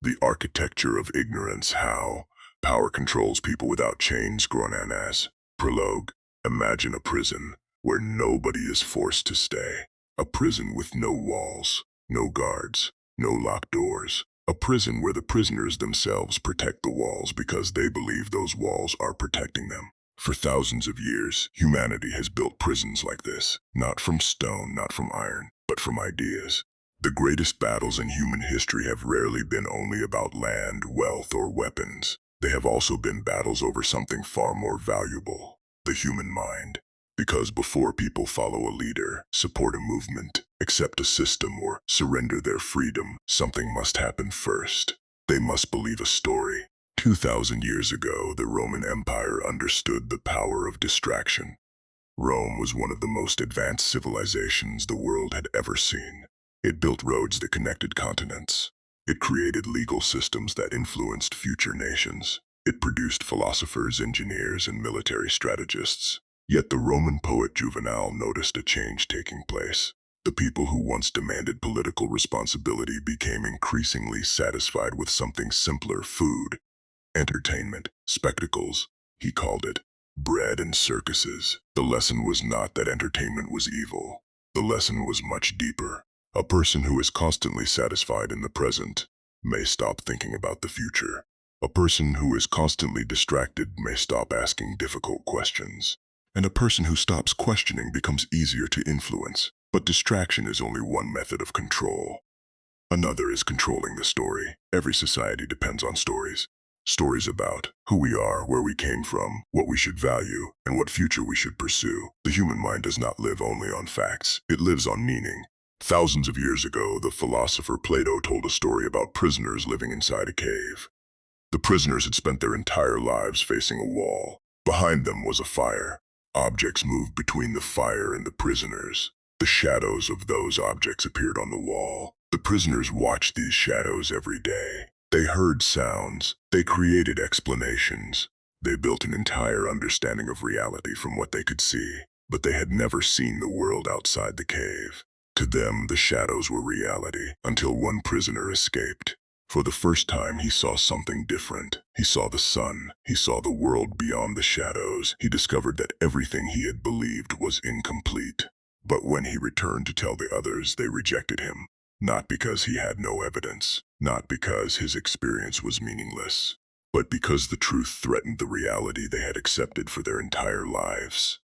The architecture of ignorance, how power controls people without chains. Gronanas. Prologue. Imagine a prison where nobody is forced to stay. A prison with no walls, no guards, no locked doors. A prison where the prisoners themselves protect the walls because they believe those walls are protecting them. For thousands of years, humanity has built prisons like this, not from stone, not from iron, but from ideas. The greatest battles in human history have rarely been only about land, wealth, or weapons. They have also been battles over something far more valuable, the human mind. Because before people follow a leader, support a movement, accept a system, or surrender their freedom, something must happen first. They must believe a story. 2,000 years ago, the Roman Empire understood the power of distraction. Rome was one of the most advanced civilizations the world had ever seen. It built roads that connected continents. It created legal systems that influenced future nations. It produced philosophers, engineers, and military strategists. Yet the Roman poet Juvenal noticed a change taking place. The people who once demanded political responsibility became increasingly satisfied with something simpler: food, entertainment, spectacles. He called it bread and circuses. The lesson was not that entertainment was evil. The lesson was much deeper. A person who is constantly satisfied in the present may stop thinking about the future. A person who is constantly distracted may stop asking difficult questions. And a person who stops questioning becomes easier to influence. But distraction is only one method of control. Another is controlling the story. Every society depends on stories. Stories about who we are, where we came from, what we should value, and what future we should pursue. The human mind does not live only on facts. It lives on meaning. Thousands of years ago, the philosopher Plato told a story about prisoners living inside a cave. The prisoners had spent their entire lives facing a wall. Behind them was a fire. Objects moved between the fire and the prisoners. The shadows of those objects appeared on the wall. The prisoners watched these shadows every day. They heard sounds. They created explanations. They built an entire understanding of reality from what they could see. But they had never seen the world outside the cave. To them, the shadows were reality, until one prisoner escaped. For the first time, he saw something different. He saw the sun. He saw the world beyond the shadows. He discovered that everything he had believed was incomplete. But when he returned to tell the others, they rejected him. Not because he had no evidence, not because his experience was meaningless, but because the truth threatened the reality they had accepted for their entire lives.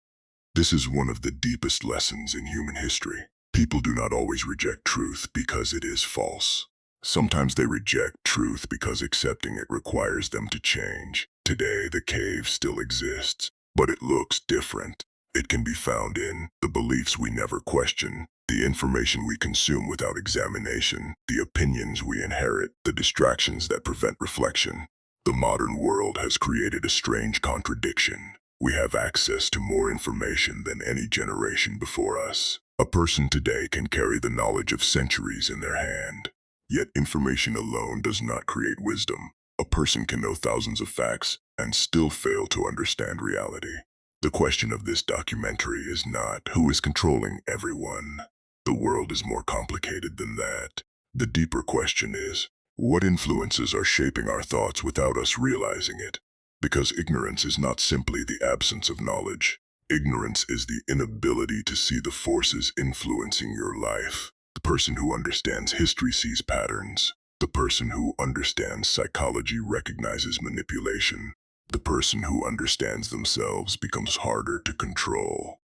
This is one of the deepest lessons in human history. People do not always reject truth because it is false. Sometimes they reject truth because accepting it requires them to change. Today, the cave still exists, but it looks different. It can be found in the beliefs we never question, the information we consume without examination, the opinions we inherit, the distractions that prevent reflection. The modern world has created a strange contradiction. We have access to more information than any generation before us. A person today can carry the knowledge of centuries in their hand. Yet information alone does not create wisdom. A person can know thousands of facts and still fail to understand reality. The question of this documentary is not who is controlling everyone. The world is more complicated than that. The deeper question is, what influences are shaping our thoughts without us realizing it? Because ignorance is not simply the absence of knowledge. Ignorance is the inability to see the forces influencing your life. The person who understands history sees patterns. The person who understands psychology recognizes manipulation. The person who understands themselves becomes harder to control.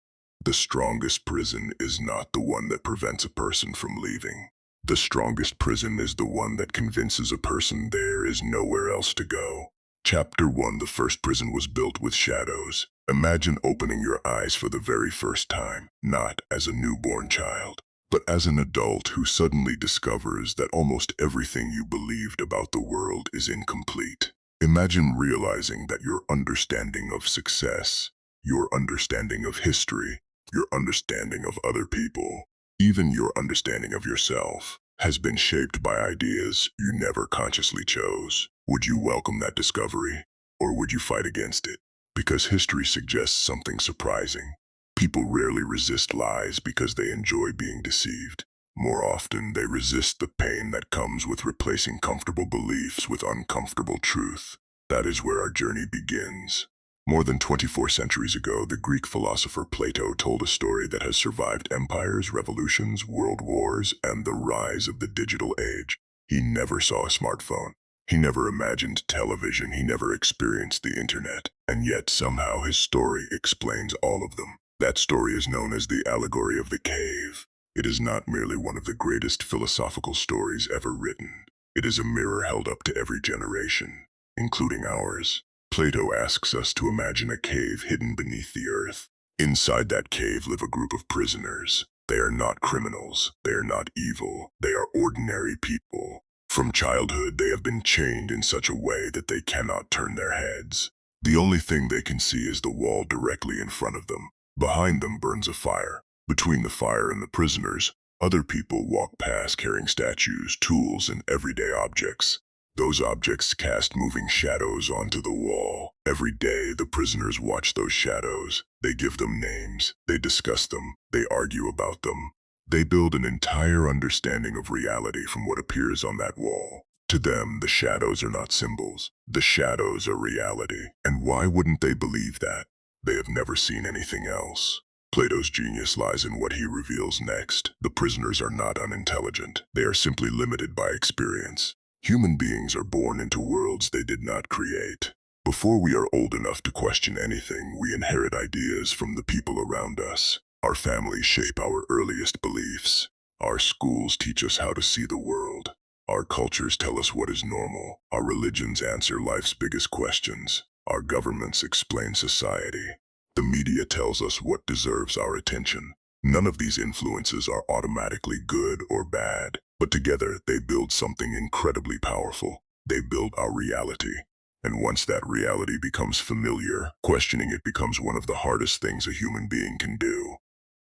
The strongest prison is not the one that prevents a person from leaving. The strongest prison is the one that convinces a person there is nowhere else to go. Chapter 1. The first prison was built with shadows. Imagine opening your eyes for the very first time, not as a newborn child, but as an adult who suddenly discovers that almost everything you believed about the world is incomplete. Imagine realizing that your understanding of success, your understanding of history, your understanding of other people, even your understanding of yourself, has been shaped by ideas you never consciously chose. Would you welcome that discovery, or would you fight against it? Because history suggests something surprising. People rarely resist lies because they enjoy being deceived. More often, they resist the pain that comes with replacing comfortable beliefs with uncomfortable truth. That is where our journey begins. More than 24 centuries ago, the Greek philosopher Plato told a story that has survived empires, revolutions, world wars, and the rise of the digital age. He never saw a smartphone. He never imagined television. He never experienced the internet. And yet somehow his story explains all of them. That story is known as the allegory of the cave. It is not merely one of the greatest philosophical stories ever written. It is a mirror held up to every generation, including ours. Plato asks us to imagine a cave hidden beneath the earth. Inside that cave live a group of prisoners. They are not criminals. They are not evil. They are ordinary people. From childhood, they have been chained in such a way that they cannot turn their heads. The only thing they can see is the wall directly in front of them. Behind them burns a fire. Between the fire and the prisoners, other people walk past carrying statues, tools, and everyday objects. Those objects cast moving shadows onto the wall. Every day, the prisoners watch those shadows. They give them names. They discuss them. They argue about them. They build an entire understanding of reality from what appears on that wall. To them, the shadows are not symbols. The shadows are reality. And why wouldn't they believe that? They have never seen anything else. Plato's genius lies in what he reveals next. The prisoners are not unintelligent. They are simply limited by experience. Human beings are born into worlds they did not create. Before we are old enough to question anything, we inherit ideas from the people around us. Our families shape our earliest beliefs. Our schools teach us how to see the world. Our cultures tell us what is normal. Our religions answer life's biggest questions. Our governments explain society. The media tells us what deserves our attention. None of these influences are automatically good or bad, but together they build something incredibly powerful. They build our reality. And once that reality becomes familiar, questioning it becomes one of the hardest things a human being can do.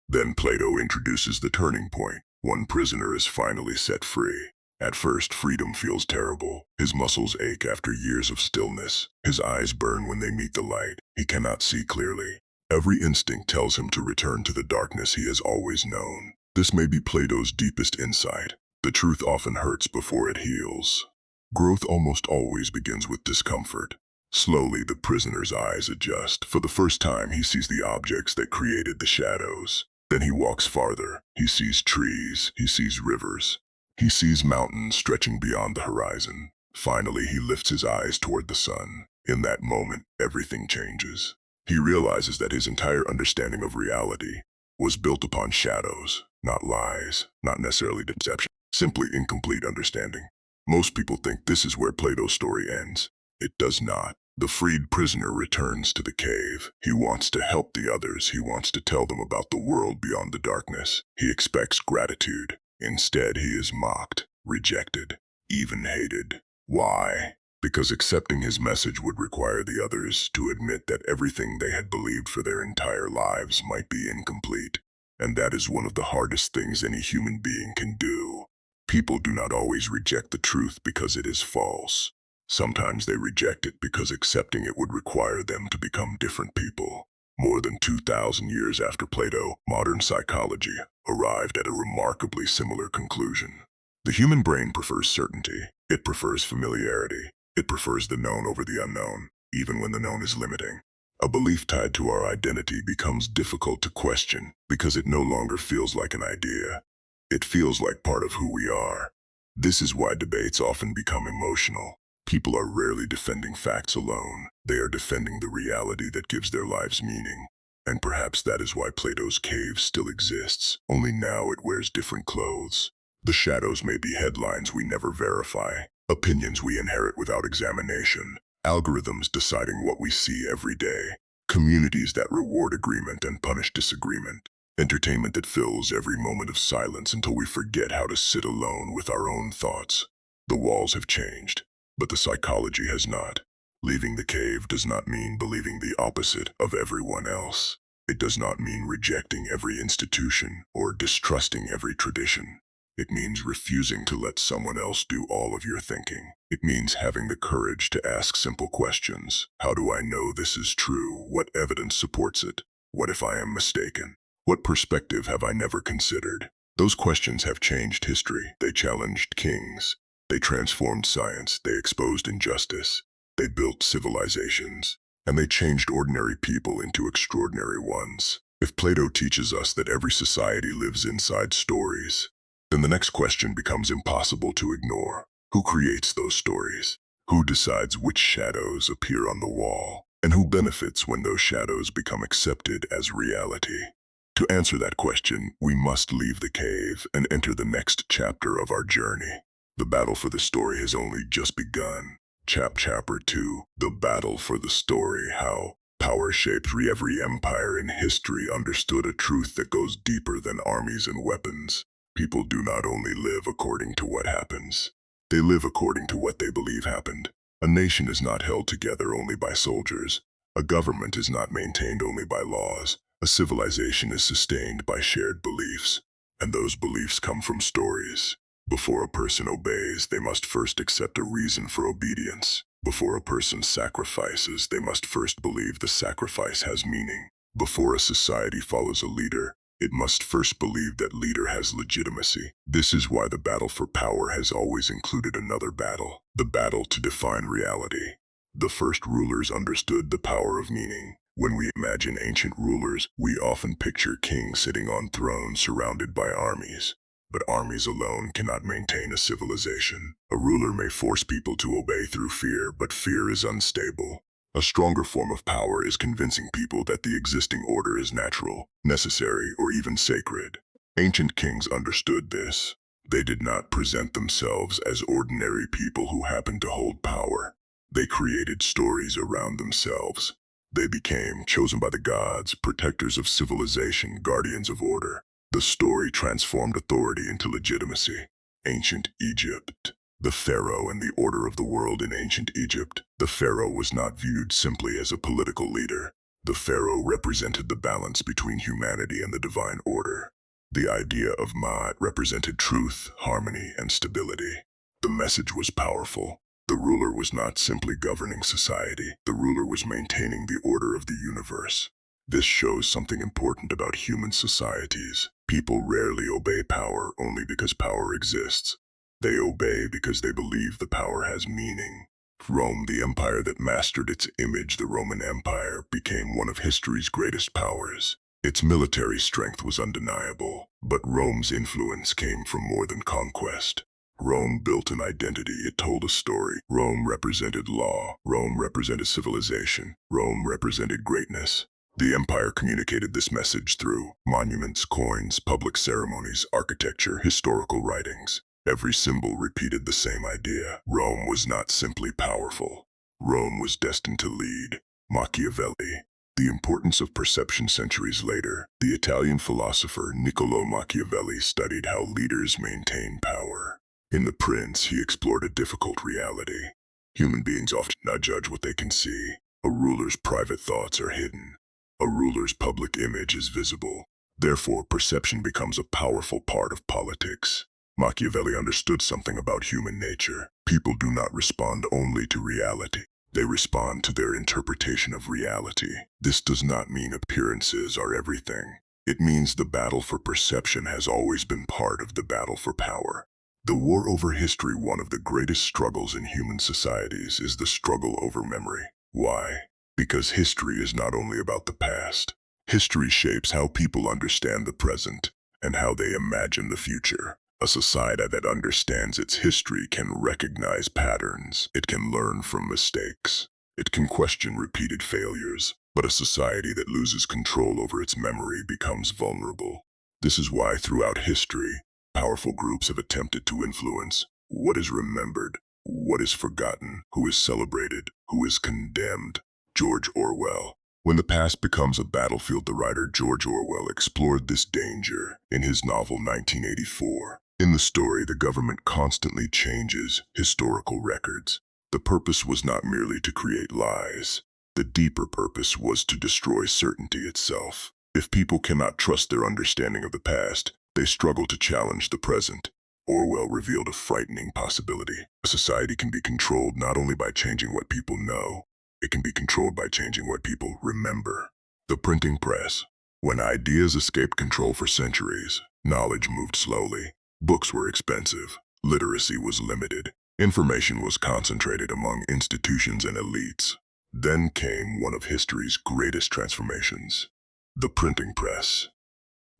Then Plato introduces the turning point. One prisoner is finally set free. At first, freedom feels terrible. His muscles ache after years of stillness. His eyes burn when they meet the light. He cannot see clearly. Every instinct tells him to return to the darkness he has always known. This may be Plato's deepest insight. The truth often hurts before it heals. Growth almost always begins with discomfort. Slowly, the prisoner's eyes adjust. For the first time, he sees the objects that created the shadows. Then he walks farther. He sees trees. He sees rivers. He sees mountains stretching beyond the horizon. Finally, he lifts his eyes toward the sun. In that moment, everything changes. He realizes that his entire understanding of reality was built upon shadows, not lies, not necessarily deception, simply incomplete understanding. Most people think this is where Plato's story ends. It does not. The freed prisoner returns to the cave. He wants to help the others. He wants to tell them about the world beyond the darkness. He expects gratitude. Instead, he is mocked, rejected, even hated. Why? Because accepting his message would require the others to admit that everything they had believed for their entire lives might be incomplete. And that is one of the hardest things any human being can do. People do not always reject the truth because it is false. Sometimes they reject it because accepting it would require them to become different people. More than 2,000 years after Plato, modern psychology arrived at a remarkably similar conclusion. The human brain prefers certainty. It prefers familiarity. It prefers the known over the unknown, even when the known is limiting. A belief tied to our identity becomes difficult to question because it no longer feels like an idea. It feels like part of who we are. This is why debates often become emotional. People are rarely defending facts alone. They are defending the reality that gives their lives meaning. And perhaps that is why Plato's cave still exists, only now it wears different clothes. The shadows may be headlines we never verify, opinions we inherit without examination, algorithms deciding what we see every day, communities that reward agreement and punish disagreement, entertainment that fills every moment of silence until we forget how to sit alone with our own thoughts. The walls have changed, but the psychology has not. Leaving the cave does not mean believing the opposite of everyone else. It does not mean rejecting every institution or distrusting every tradition. It means refusing to let someone else do all of your thinking. It means having the courage to ask simple questions. How do I know this is true? What evidence supports it? What if I am mistaken? What perspective have I never considered? Those questions have changed history. They challenged kings. They transformed science. They exposed injustice. They built civilizations. And they changed ordinary people into extraordinary ones. If Plato teaches us that every society lives inside stories, then the next question becomes impossible to ignore. Who creates those stories? Who decides which shadows appear on the wall? And who benefits when those shadows become accepted as reality? To answer that question, we must leave the cave and enter the next chapter of our journey. The battle for the story has only just begun. Chapter 2, The Battle for the Story, How Power Shaped Every Empire in History Understood a truth that goes deeper than armies and weapons. People do not only live according to what happens, they live according to what they believe happened. A nation is not held together only by soldiers. A government is not maintained only by laws. A civilization is sustained by shared beliefs, and those beliefs come from stories. Before a person obeys, they must first accept a reason for obedience. Before a person sacrifices, they must first believe the sacrifice has meaning. Before a society follows a leader, it must first believe that leader has legitimacy. This is why the battle for power has always included another battle, the battle to define reality. The first rulers understood the power of meaning. When we imagine ancient rulers, we often picture kings sitting on thrones surrounded by armies. But armies alone cannot maintain a civilization. A ruler may force people to obey through fear, but fear is unstable. A stronger form of power is convincing people that the existing order is natural, necessary, or even sacred. Ancient kings understood this. They did not present themselves as ordinary people who happened to hold power. They created stories around themselves. They became chosen by the gods, protectors of civilization, guardians of order. The story transformed authority into legitimacy. Ancient Egypt. The pharaoh and the order of the world in ancient Egypt. The pharaoh was not viewed simply as a political leader. The pharaoh represented the balance between humanity and the divine order. The idea of Ma'at represented truth, harmony, and stability. The message was powerful. The ruler was not simply governing society. The ruler was maintaining the order of the universe. This shows something important about human societies. People rarely obey power only because power exists. They obey because they believe the power has meaning. Rome, the empire that mastered its image, the Roman Empire, became one of history's greatest powers. Its military strength was undeniable, but Rome's influence came from more than conquest. Rome built an identity, it told a story. Rome represented law. Rome represented civilization. Rome represented greatness. The empire communicated this message through monuments, coins, public ceremonies, architecture, historical writings. Every symbol repeated the same idea. Rome was not simply powerful. Rome was destined to lead. Machiavelli. The importance of perception. Centuries later, the Italian philosopher Niccolò Machiavelli studied how leaders maintain power. In The Prince, he explored a difficult reality. Human beings often not judge what they can see. A ruler's private thoughts are hidden. A ruler's public image is visible. Therefore, perception becomes a powerful part of politics. Machiavelli understood something about human nature. People do not respond only to reality. They respond to their interpretation of reality. This does not mean appearances are everything. It means the battle for perception has always been part of the battle for power. The war over history, one of the greatest struggles in human societies, is the struggle over memory. Why? Because history is not only about the past. History shapes how people understand the present and how they imagine the future. A society that understands its history can recognize patterns. It can learn from mistakes. It can question repeated failures. But a society that loses control over its memory becomes vulnerable. This is why throughout history, powerful groups have attempted to influence what is remembered, what is forgotten, who is celebrated, who is condemned. George Orwell. When the past becomes a battlefield, the writer George Orwell explored this danger in his novel 1984. In the story, the government constantly changes historical records. The purpose was not merely to create lies. The deeper purpose was to destroy certainty itself. If people cannot trust their understanding of the past, they struggle to challenge the present. Orwell revealed a frightening possibility. A society can be controlled not only by changing what people know, it can be controlled by changing what people remember. The printing press. When ideas escaped control for centuries, Knowledge moved slowly. Books were expensive. Literacy was limited. Information was concentrated among institutions and elites. Then came one of history's greatest transformations, the printing press.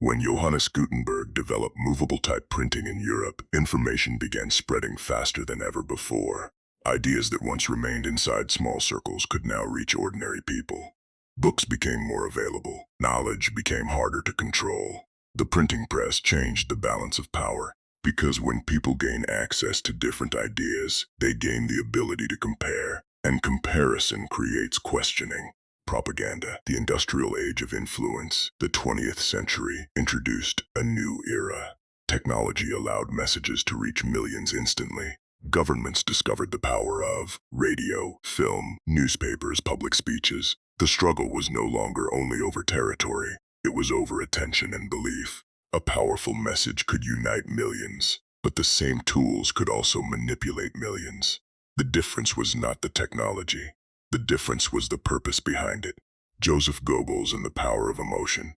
When Johannes Gutenberg developed movable type printing in Europe, information began spreading faster than ever before. Ideas that once remained inside small circles could now reach ordinary people. Books became more available. Knowledge became harder to control. The printing press changed the balance of power, because when people gain access to different ideas, they gain the ability to compare, and comparison creates questioning. Propaganda, the industrial age of influence, the 20th century, introduced a new era. Technology allowed messages to reach millions instantly. Governments discovered the power of radio, film, newspapers, public speeches. The struggle was no longer only over territory, it was over attention and belief. A powerful message could unite millions, but the same tools could also manipulate millions. The difference was not the technology. The difference was the purpose behind it. Joseph Goebbels and the power of emotion.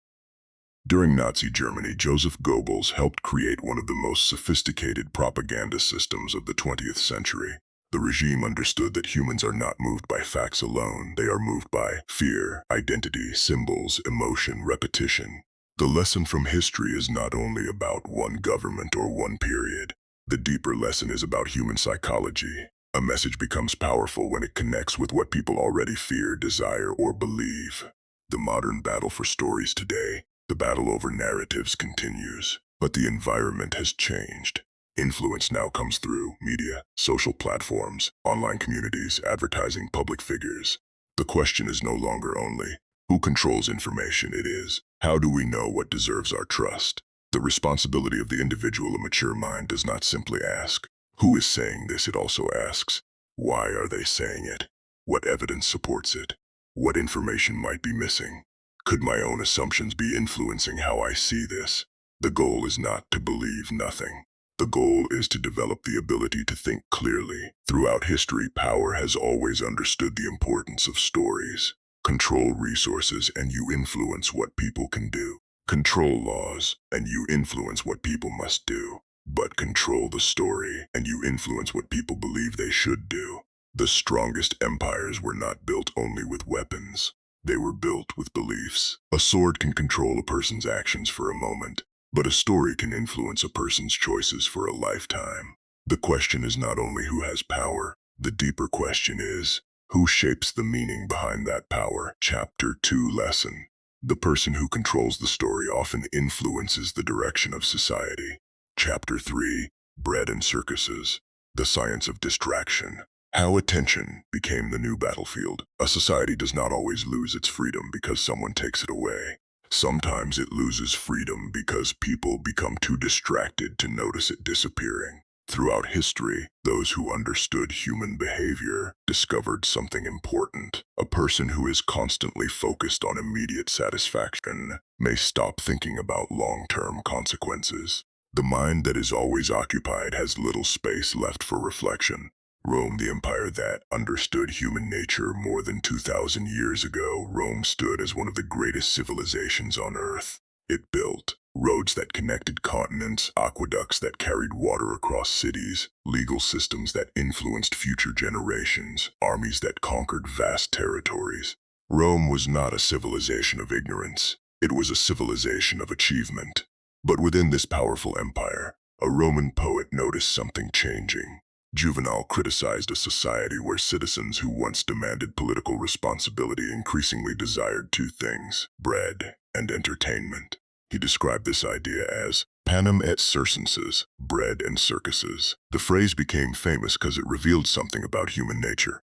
During Nazi Germany, Joseph Goebbels helped create one of the most sophisticated propaganda systems of the 20th century. The regime understood that humans are not moved by facts alone. They are moved by fear, identity, symbols, emotion, repetition. The lesson from history is not only about one government or one period. The deeper lesson is about human psychology. A message becomes powerful when it connects with what people already fear, desire, or believe. The modern battle for stories today, the battle over narratives continues, but the environment has changed. Influence now comes through media, social platforms, online communities, advertising, public figures. The question is no longer only who controls information, it is how do we know what deserves our trust? The responsibility of the individual, a mature mind, does not simply ask, who is saying this? It also asks, why are they saying it? What evidence supports it? What information might be missing? Could my own assumptions be influencing how I see this? The goal is not to believe nothing. The goal is to develop the ability to think clearly. Throughout history, power has always understood the importance of stories. Control resources and you influence what people can do. Control laws and you influence what people must do. But control the story, and you influence what people believe they should do. The strongest empires were not built only with weapons. They were built with beliefs. A sword can control a person's actions for a moment, but a story can influence a person's choices for a lifetime. The question is not only who has power, the deeper question is, who shapes the meaning behind that power? Chapter 2 Lesson. The person who controls the story often influences the direction of society. Chapter 3, Bread and Circuses, the Science of Distraction. How attention became the new battlefield. A society does not always lose its freedom because someone takes it away. Sometimes it loses freedom because people become too distracted to notice it disappearing. Throughout history, those who understood human behavior discovered something important. A person who is constantly focused on immediate satisfaction may stop thinking about long-term consequences. The mind that is always occupied has little space left for reflection. Rome, the empire that understood human nature more than 2,000 years ago, Rome stood as one of the greatest civilizations on Earth. It built roads that connected continents, aqueducts that carried water across cities, legal systems that influenced future generations, armies that conquered vast territories. Rome was not a civilization of ignorance. It was a civilization of achievement. But within this powerful empire, a Roman poet noticed something changing. Juvenal criticized a society where citizens who once demanded political responsibility increasingly desired two things, bread and entertainment. He described this idea as panem et circenses, bread and circuses. The phrase became famous because it revealed something about human nature.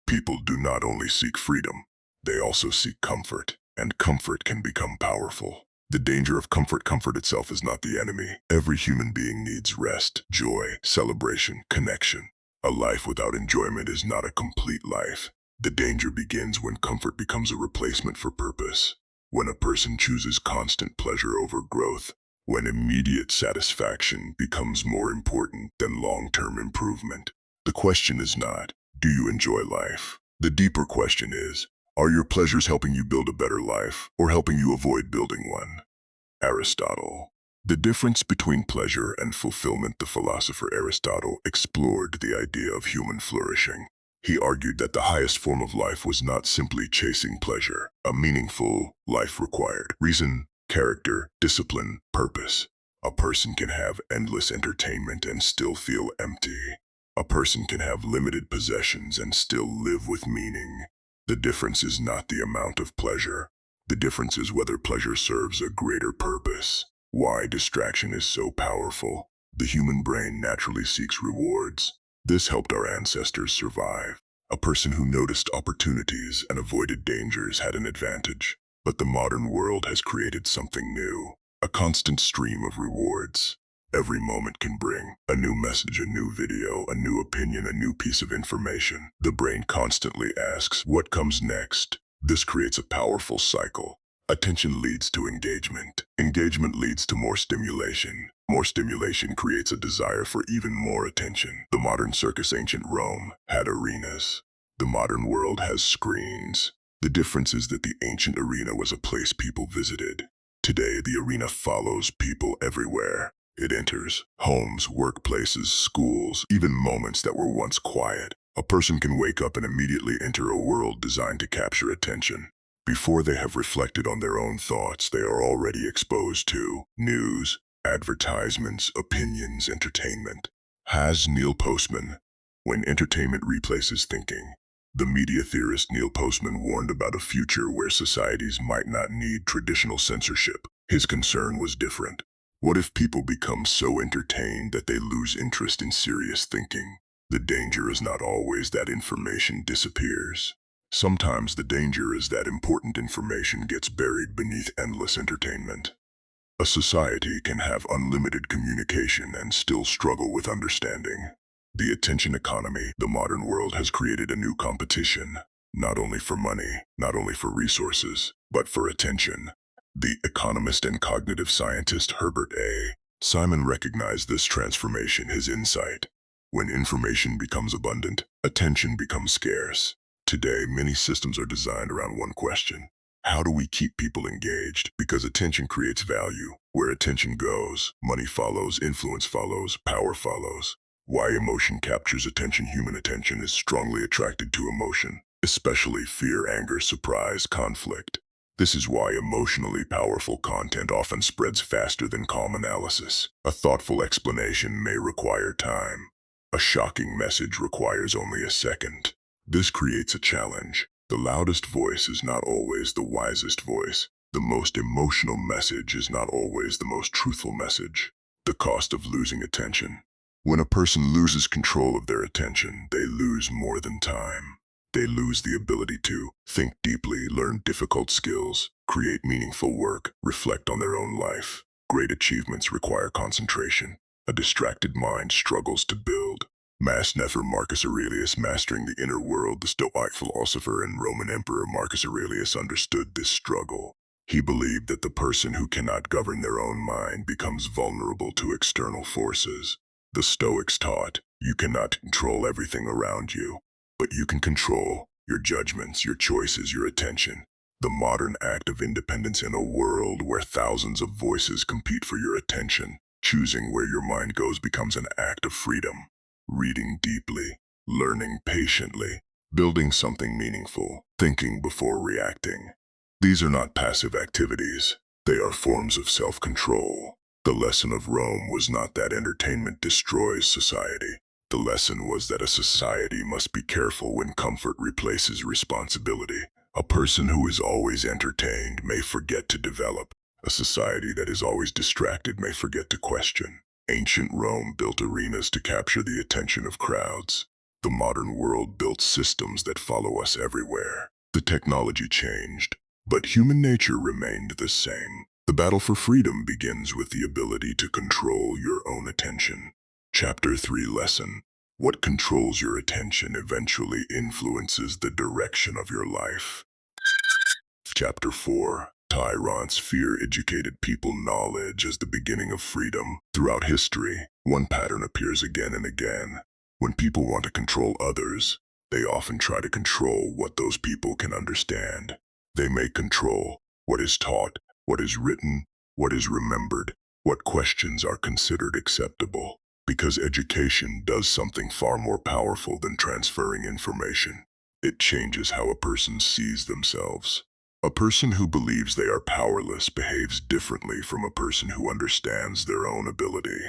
People do not only seek freedom, they also seek comfort, and comfort can become powerful. The danger of comfort itself is not the enemy. Every human being needs rest, joy, celebration, connection. A life without enjoyment is not a complete life. The danger begins when comfort becomes a replacement for purpose. When a person chooses constant pleasure over growth. When immediate satisfaction becomes more important than long-term improvement. The question is not, do you enjoy life? The deeper question is, are your pleasures helping you build a better life, or helping you avoid building one? Aristotle. The difference between pleasure and fulfillment. The philosopher Aristotle explored the idea of human flourishing. He argued that the highest form of life was not simply chasing pleasure. A meaningful life required reason, character, discipline, purpose. A person can have endless entertainment and still feel empty. A person can have limited possessions and still live with meaning. The difference is not the amount of pleasure. The difference is whether pleasure serves a greater purpose. Why distraction is so powerful. The human brain naturally seeks rewards. This helped our ancestors survive. A person who noticed opportunities and avoided dangers had an advantage. But the modern world has created something new. A constant stream of rewards. Every moment can bring a new message, a new video, a new opinion, a new piece of information. The brain constantly asks, what comes next? This creates a powerful cycle. Attention leads to engagement. Engagement leads to more stimulation. More stimulation creates a desire for even more attention. The modern circus, ancient Rome, had arenas. The modern world has screens. The difference is that the ancient arena was a place people visited. Today, the arena follows people everywhere. It enters homes, workplaces, schools, even moments that were once quiet. A person can wake up and immediately enter a world designed to capture attention. Before they have reflected on their own thoughts, they are already exposed to news, advertisements, opinions, entertainment. Has Neil Postman. When entertainment replaces thinking. The media theorist Neil Postman warned about a future where societies might not need traditional censorship. His concern was different. What if people become so entertained that they lose interest in serious thinking? The danger is not always that information disappears. Sometimes the danger is that important information gets buried beneath endless entertainment. A society can have unlimited communication and still struggle with understanding. The attention economy, the modern world has created a new competition, not only for money, not only for resources, but for attention. The economist and cognitive scientist Herbert A. Simon recognized this transformation, his insight. When information becomes abundant, attention becomes scarce. Today, many systems are designed around one question. How do we keep people engaged? Because attention creates value. Where attention goes, money follows, influence follows, power follows. Why emotion captures attention? Human attention is strongly attracted to emotion, especially fear, anger, surprise, conflict. This is why emotionally powerful content often spreads faster than calm analysis. A thoughtful explanation may require time. A shocking message requires only a second. This creates a challenge. The loudest voice is not always the wisest voice. The most emotional message is not always the most truthful message. The cost of losing attention. When a person loses control of their attention, they lose more than time. They lose the ability to think deeply, learn difficult skills, create meaningful work, reflect on their own life. Great achievements require concentration. A distracted mind struggles to build. Nefer Marcus Aurelius, mastering the inner world. The Stoic philosopher and Roman emperor Marcus Aurelius understood this struggle. He believed that the person who cannot govern their own mind becomes vulnerable to external forces. The Stoics taught, you cannot control everything around you, but you can control your judgments, your choices, your attention. The modern act of independence in a world where thousands of voices compete for your attention. Choosing where your mind goes becomes an act of freedom. Reading deeply, learning patiently, building something meaningful, thinking before reacting. These are not passive activities. They are forms of self-control. The lesson of Rome was not that entertainment destroys society. The lesson was that a society must be careful when comfort replaces responsibility. A person who is always entertained may forget to develop. A society that is always distracted may forget to question. Ancient Rome built arenas to capture the attention of crowds. The modern world built systems that follow us everywhere. The technology changed, but human nature remained the same. The battle for freedom begins with the ability to control your own attention. Chapter 3 Lesson. What controls your attention eventually influences the direction of your life. Chapter 4. Tyrants fear educated people. Knowledge as the beginning of freedom. Throughout history, one pattern appears again and again. When people want to control others, they often try to control what those people can understand. They may control what is taught, what is written, what is remembered, what questions are considered acceptable, because education does something far more powerful than transferring information. It changes how a person sees themselves. A person who believes they are powerless behaves differently from a person who understands their own ability.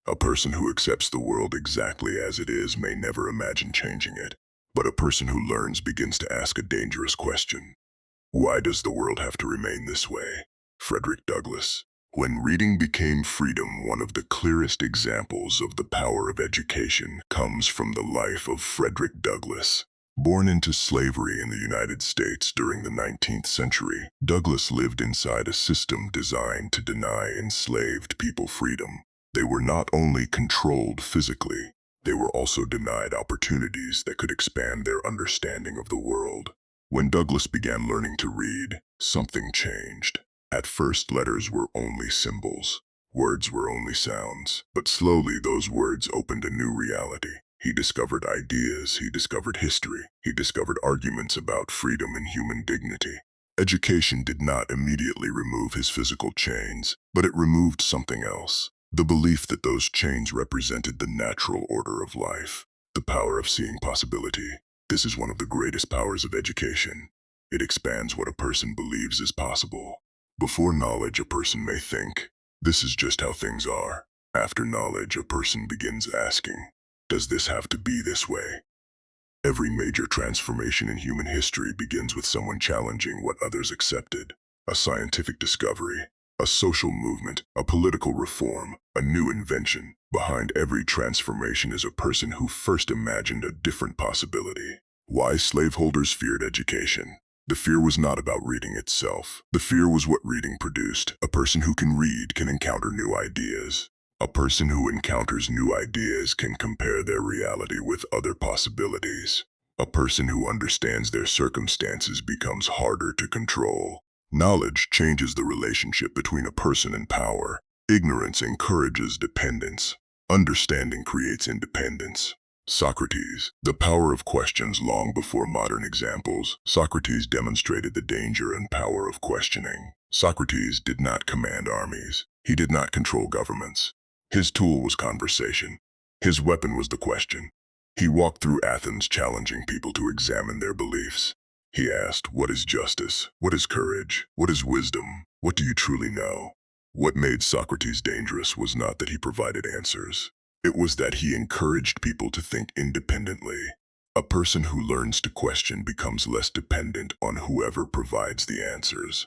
A person who accepts the world exactly as it is may never imagine changing it, but a person who learns begins to ask a dangerous question. Why does the world have to remain this way? Frederick Douglass. When reading became freedom, one of the clearest examples of the power of education comes from the life of Frederick Douglass. Born into slavery in the United States during the 19th century, Douglass lived inside a system designed to deny enslaved people freedom. They were not only controlled physically, they were also denied opportunities that could expand their understanding of the world. When Douglass began learning to read, something changed. At first, letters were only symbols. Words were only sounds. But slowly, those words opened a new reality. He discovered ideas, he discovered history, he discovered arguments about freedom and human dignity. Education did not immediately remove his physical chains, but it removed something else. The belief that those chains represented the natural order of life, the power of seeing possibility. This is one of the greatest powers of education. It expands what a person believes is possible. Before knowledge, a person may think, this is just how things are. After knowledge, a person begins asking, does this have to be this way? Every major transformation in human history begins with someone challenging what others accepted. A scientific discovery, a social movement, a political reform, a new invention. Behind every transformation is a person who first imagined a different possibility. Why slaveholders feared education. The fear was not about reading itself. The fear was what reading produced. A person who can read can encounter new ideas. A person who encounters new ideas can compare their reality with other possibilities. A person who understands their circumstances becomes harder to control. Knowledge changes the relationship between a person and power. Ignorance encourages dependence. Understanding creates independence. Socrates, the power of questions. Long before modern examples, Socrates demonstrated the danger and power of questioning. Socrates did not command armies. He did not control governments. His tool was conversation. His weapon was the question. He walked through Athens challenging people to examine their beliefs. He asked, what is justice? What is courage? What is wisdom? What do you truly know? What made Socrates dangerous was not that he provided answers. It was that he encouraged people to think independently. A person who learns to question becomes less dependent on whoever provides the answers.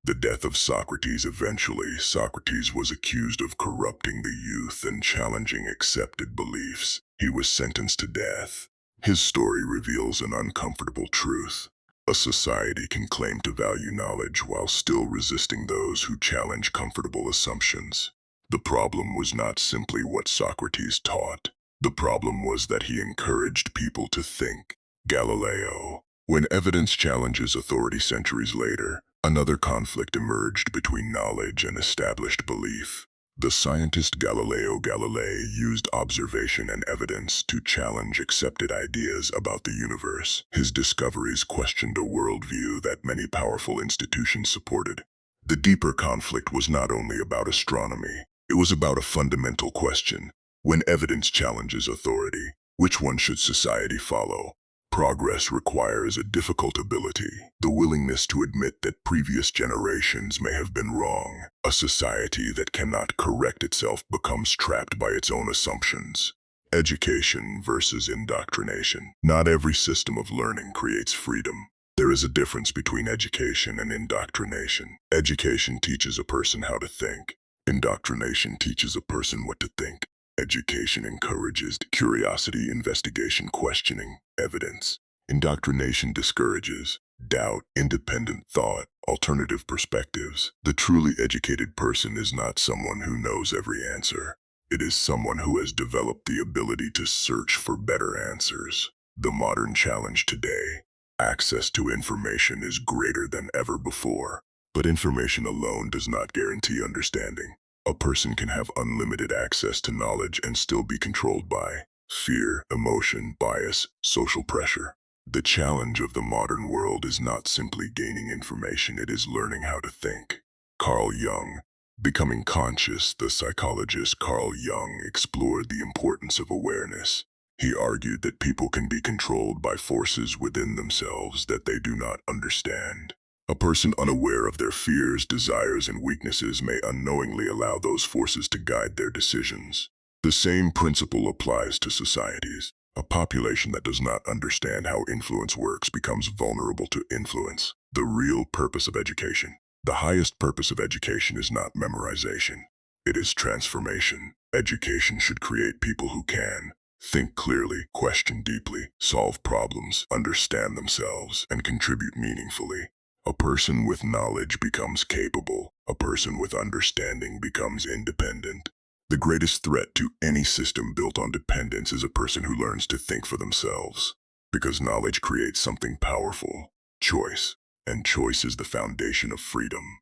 The death of Socrates. Eventually, Socrates was accused of corrupting the youth and challenging accepted beliefs. He was sentenced to death. His story reveals an uncomfortable truth. A society can claim to value knowledge while still resisting those who challenge comfortable assumptions. The problem was not simply what Socrates taught. The problem was that he encouraged people to think. Galileo. When evidence challenges authority centuries later, another conflict emerged between knowledge and established belief. The scientist Galileo Galilei used observation and evidence to challenge accepted ideas about the universe. His discoveries questioned a worldview that many powerful institutions supported. The deeper conflict was not only about astronomy, it was about a fundamental question. When evidence challenges authority, which one should society follow? Progress requires a difficult ability, the willingness to admit that previous generations may have been wrong. A society that cannot correct itself becomes trapped by its own assumptions. Education versus indoctrination. Not every system of learning creates freedom. There is a difference between education and indoctrination. Education teaches a person how to think. Indoctrination teaches a person what to think. Education encourages curiosity, investigation, questioning, evidence. Indoctrination discourages doubt, independent thought, alternative perspectives. The truly educated person is not someone who knows every answer. It is someone who has developed the ability to search for better answers. The modern challenge today: access to information is greater than ever before. But information alone does not guarantee understanding. A person can have unlimited access to knowledge and still be controlled by fear, emotion, bias, social pressure. The challenge of the modern world is not simply gaining information, it is learning how to think. Carl Jung. Becoming conscious, the psychologist Carl Jung explored the importance of awareness. He argued that people can be controlled by forces within themselves that they do not understand. A person unaware of their fears, desires, and weaknesses may unknowingly allow those forces to guide their decisions. The same principle applies to societies. A population that does not understand how influence works becomes vulnerable to influence. The real purpose of education. The highest purpose of education is not memorization. It is transformation. Education should create people who can think clearly, question deeply, solve problems, understand themselves, and contribute meaningfully. A person with knowledge becomes capable. A person with understanding becomes independent. The greatest threat to any system built on dependence is a person who learns to think for themselves. Because knowledge creates something powerful, choice, and choice is the foundation of freedom.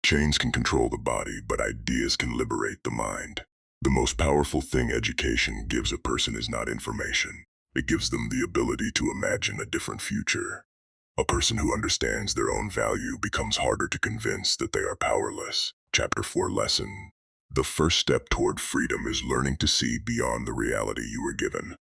Chains can control the body, but ideas can liberate the mind. The most powerful thing education gives a person is not information. It gives them the ability to imagine a different future. A person who understands their own value becomes harder to convince that they are powerless. Chapter 4 Lesson. The first step toward freedom is learning to see beyond the reality you were given.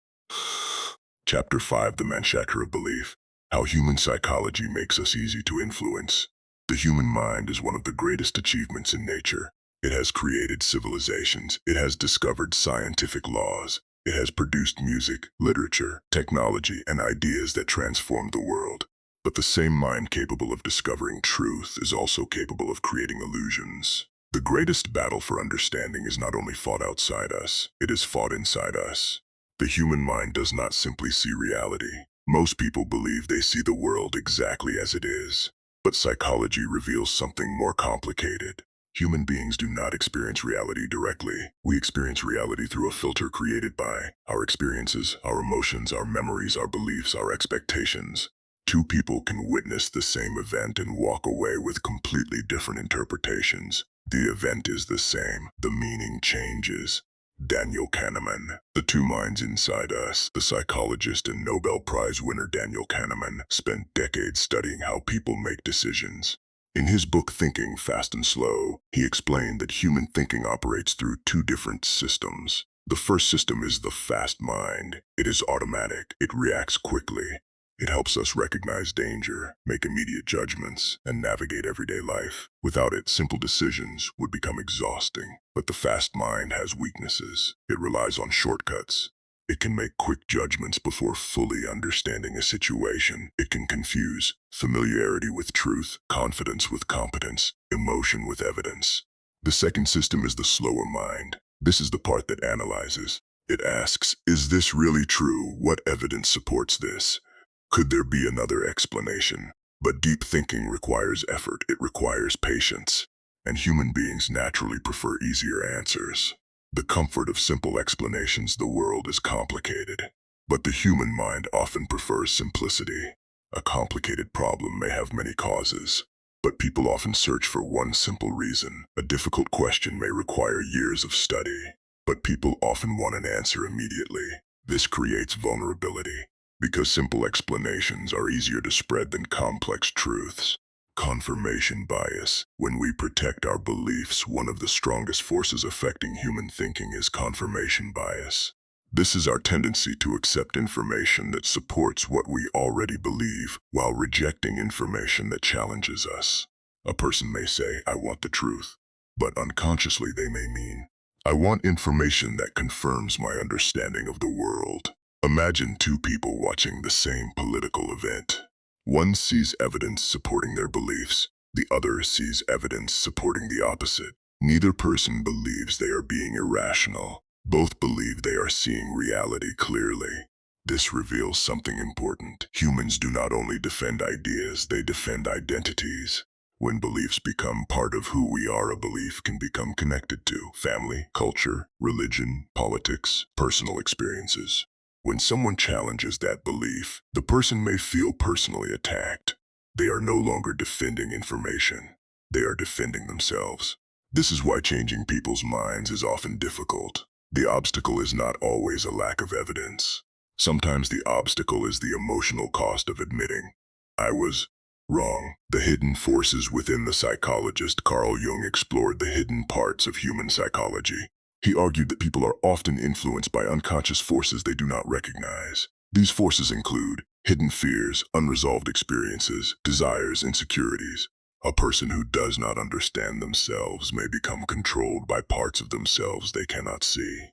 Chapter 5 The Manufacture of Belief. How human psychology makes us easy to influence. The human mind is one of the greatest achievements in nature. It has created civilizations. It has discovered scientific laws. It has produced music, literature, technology, and ideas that transformed the world. But the same mind capable of discovering truth is also capable of creating illusions. The greatest battle for understanding is not only fought outside us, it is fought inside us. The human mind does not simply see reality. Most people believe they see the world exactly as it is. But psychology reveals something more complicated. Human beings do not experience reality directly. We experience reality through a filter created by our experiences, our emotions, our memories, our beliefs, our expectations. Two people can witness the same event and walk away with completely different interpretations. The event is the same, the meaning changes. Daniel Kahneman. The two minds inside us. The psychologist and Nobel Prize winner Daniel Kahneman spent decades studying how people make decisions. In his book Thinking, Fast and Slow, he explained that human thinking operates through two different systems. The first system is the fast mind. It is automatic. It reacts quickly. It helps us recognize danger, make immediate judgments, and navigate everyday life. Without it, simple decisions would become exhausting. But the fast mind has weaknesses. It relies on shortcuts. It can make quick judgments before fully understanding a situation. It can confuse familiarity with truth, confidence with competence, emotion with evidence. The second system is the slower mind. This is the part that analyzes. It asks, is this really true? What evidence supports this? Could there be another explanation? But deep thinking requires effort. It requires patience. And human beings naturally prefer easier answers. The comfort of simple explanations. The world is complicated. But the human mind often prefers simplicity. A complicated problem may have many causes. But people often search for one simple reason. A difficult question may require years of study. But people often want an answer immediately. This creates vulnerability. Because simple explanations are easier to spread than complex truths. Confirmation bias. When we protect our beliefs, one of the strongest forces affecting human thinking is confirmation bias. This is our tendency to accept information that supports what we already believe, while rejecting information that challenges us. A person may say, I want the truth, but unconsciously they may mean, I want information that confirms my understanding of the world. Imagine two people watching the same political event. One sees evidence supporting their beliefs. The other sees evidence supporting the opposite. Neither person believes they are being irrational. Both believe they are seeing reality clearly. This reveals something important. Humans do not only defend ideas, they defend identities. When beliefs become part of who we are, a belief can become connected to family, culture, religion, politics, personal experiences. When someone challenges that belief, the person may feel personally attacked. They are no longer defending information. They are defending themselves. This is why changing people's minds is often difficult. The obstacle is not always a lack of evidence. Sometimes the obstacle is the emotional cost of admitting, I was Wrong. The hidden forces within. The psychologist Carl Jung explored the hidden parts of human psychology. He argued that people are often influenced by unconscious forces they do not recognize. These forces include hidden fears, unresolved experiences, desires, insecurities. A person who does not understand themselves may become controlled by parts of themselves they cannot see.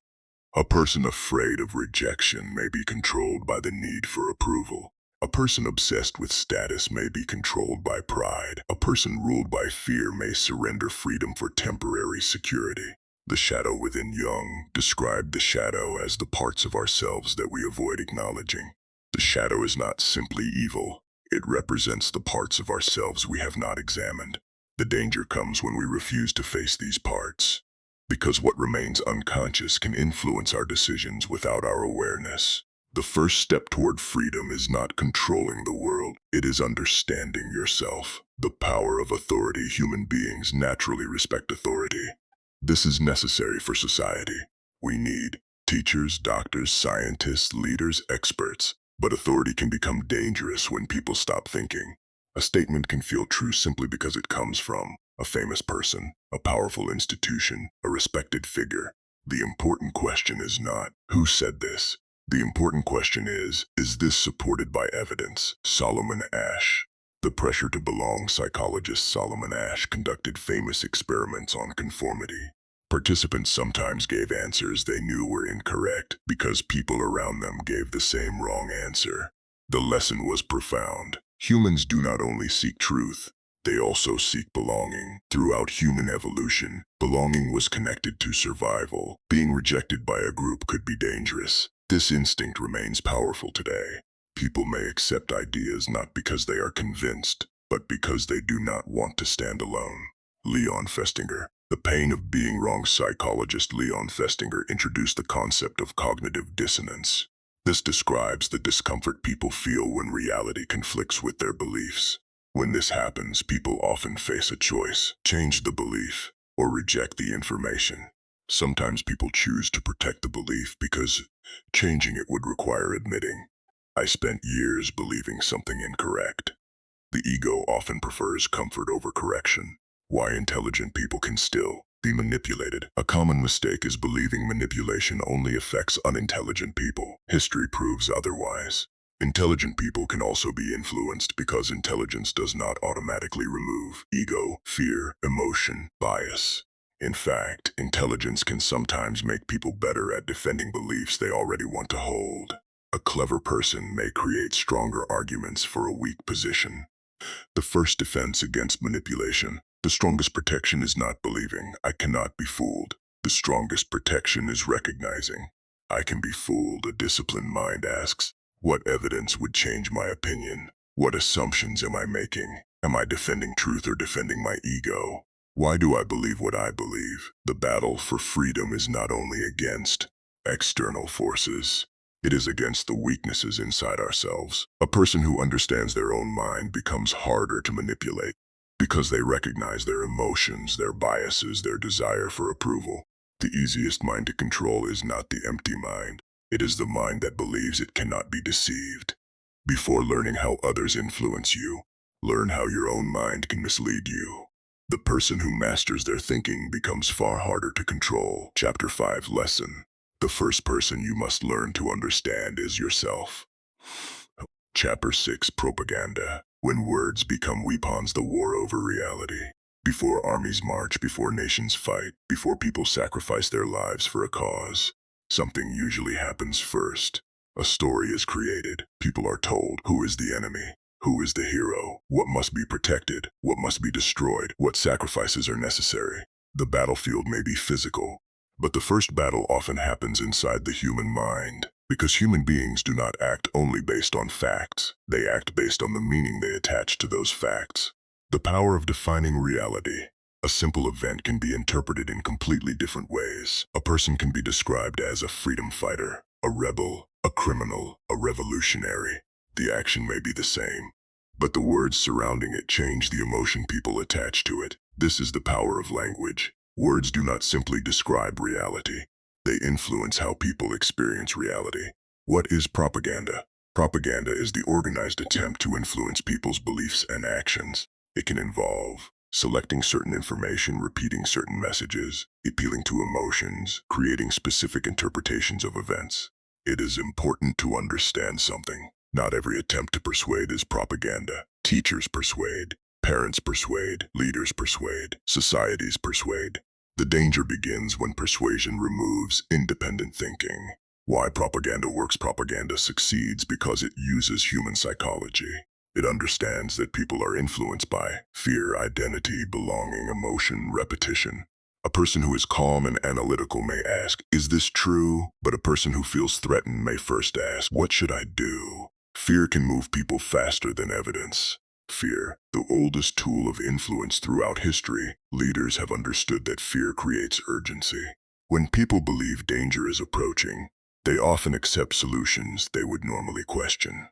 A person afraid of rejection may be controlled by the need for approval. A person obsessed with status may be controlled by pride. A person ruled by fear may surrender freedom for temporary security. The shadow within. Jung described the shadow as the parts of ourselves that we avoid acknowledging. The shadow is not simply evil. It represents the parts of ourselves we have not examined. The danger comes when we refuse to face these parts, because what remains unconscious can influence our decisions without our awareness. The first step toward freedom is not controlling the world, it is understanding yourself. The power of authority. Human beings naturally respect authority. This is necessary for society. We need teachers, doctors, scientists, leaders, experts. But authority can become dangerous when people stop thinking. A statement can feel true simply because it comes from a famous person, a powerful institution, a respected figure. The important question is not, who said this? The important question is this supported by evidence? Solomon Asch. The pressure to belong. Psychologist Solomon Asch conducted famous experiments on conformity. Participants sometimes gave answers they knew were incorrect because people around them gave the same wrong answer. The lesson was profound. Humans do not only seek truth, they also seek belonging. Throughout human evolution, belonging was connected to survival. Being rejected by a group could be dangerous. This instinct remains powerful today. People may accept ideas not because they are convinced, but because they do not want to stand alone. Leon Festinger. The pain of being wrong. Psychologist Leon Festinger introduced the concept of cognitive dissonance. This describes the discomfort people feel when reality conflicts with their beliefs. When this happens, people often face a choice: change the belief or reject the information. Sometimes people choose to protect the belief because changing it would require admitting, I spent years believing something incorrect. The ego often prefers comfort over correction. Why intelligent people can still be manipulated. A common mistake is believing manipulation only affects unintelligent people. History proves otherwise. Intelligent people can also be influenced because intelligence does not automatically remove ego, fear, emotion, bias. In fact, intelligence can sometimes make people better at defending beliefs they already want to hold. A clever person may create stronger arguments for a weak position. The first defense against manipulation. The strongest protection is not believing, I cannot be fooled. The strongest protection is recognizing, I can be fooled. A disciplined mind asks, what evidence would change my opinion? What assumptions am I making? Am I defending truth or defending my ego? Why do I believe what I believe? The battle for freedom is not only against external forces. It is against the weaknesses inside ourselves. A person who understands their own mind becomes harder to manipulate because they recognize their emotions, their biases, their desire for approval. The easiest mind to control is not the empty mind. It is the mind that believes it cannot be deceived. Before learning how others influence you, learn how your own mind can mislead you. The person who masters their thinking becomes far harder to control. Chapter 5 Lesson. The first person you must learn to understand is yourself. Chapter 6 Propaganda. When words become weapons. The war over reality. Before armies march, before nations fight, before people sacrifice their lives for a cause, something usually happens first. A story is created. People are told who is the enemy, who is the hero, what must be protected, what must be destroyed, what sacrifices are necessary. The battlefield may be physical, but the first battle often happens inside the human mind, because human beings do not act only based on facts. They act based on the meaning they attach to those facts. The power of defining reality. A simple event can be interpreted in completely different ways. A person can be described as a freedom fighter, a rebel, a criminal, a revolutionary. The action may be the same, but the words surrounding it change the emotion people attach to it. This is the power of language. Words do not simply describe reality. They influence how people experience reality. What is propaganda? Propaganda is the organized attempt to influence people's beliefs and actions. It can involve selecting certain information, repeating certain messages, appealing to emotions, creating specific interpretations of events. It is important to understand something. Not every attempt to persuade is propaganda. Teachers persuade, parents persuade, leaders persuade, societies persuade. The danger begins when persuasion removes independent thinking. Why propaganda works? Propaganda succeeds because it uses human psychology. It understands that people are influenced by fear, identity, belonging, emotion, repetition. A person who is calm and analytical may ask, "Is this true?" But a person who feels threatened may first ask, "What should I do?" Fear can move people faster than evidence. Fear, the oldest tool of influence throughout history, leaders have understood that fear creates urgency. When people believe danger is approaching, they often accept solutions they would normally question.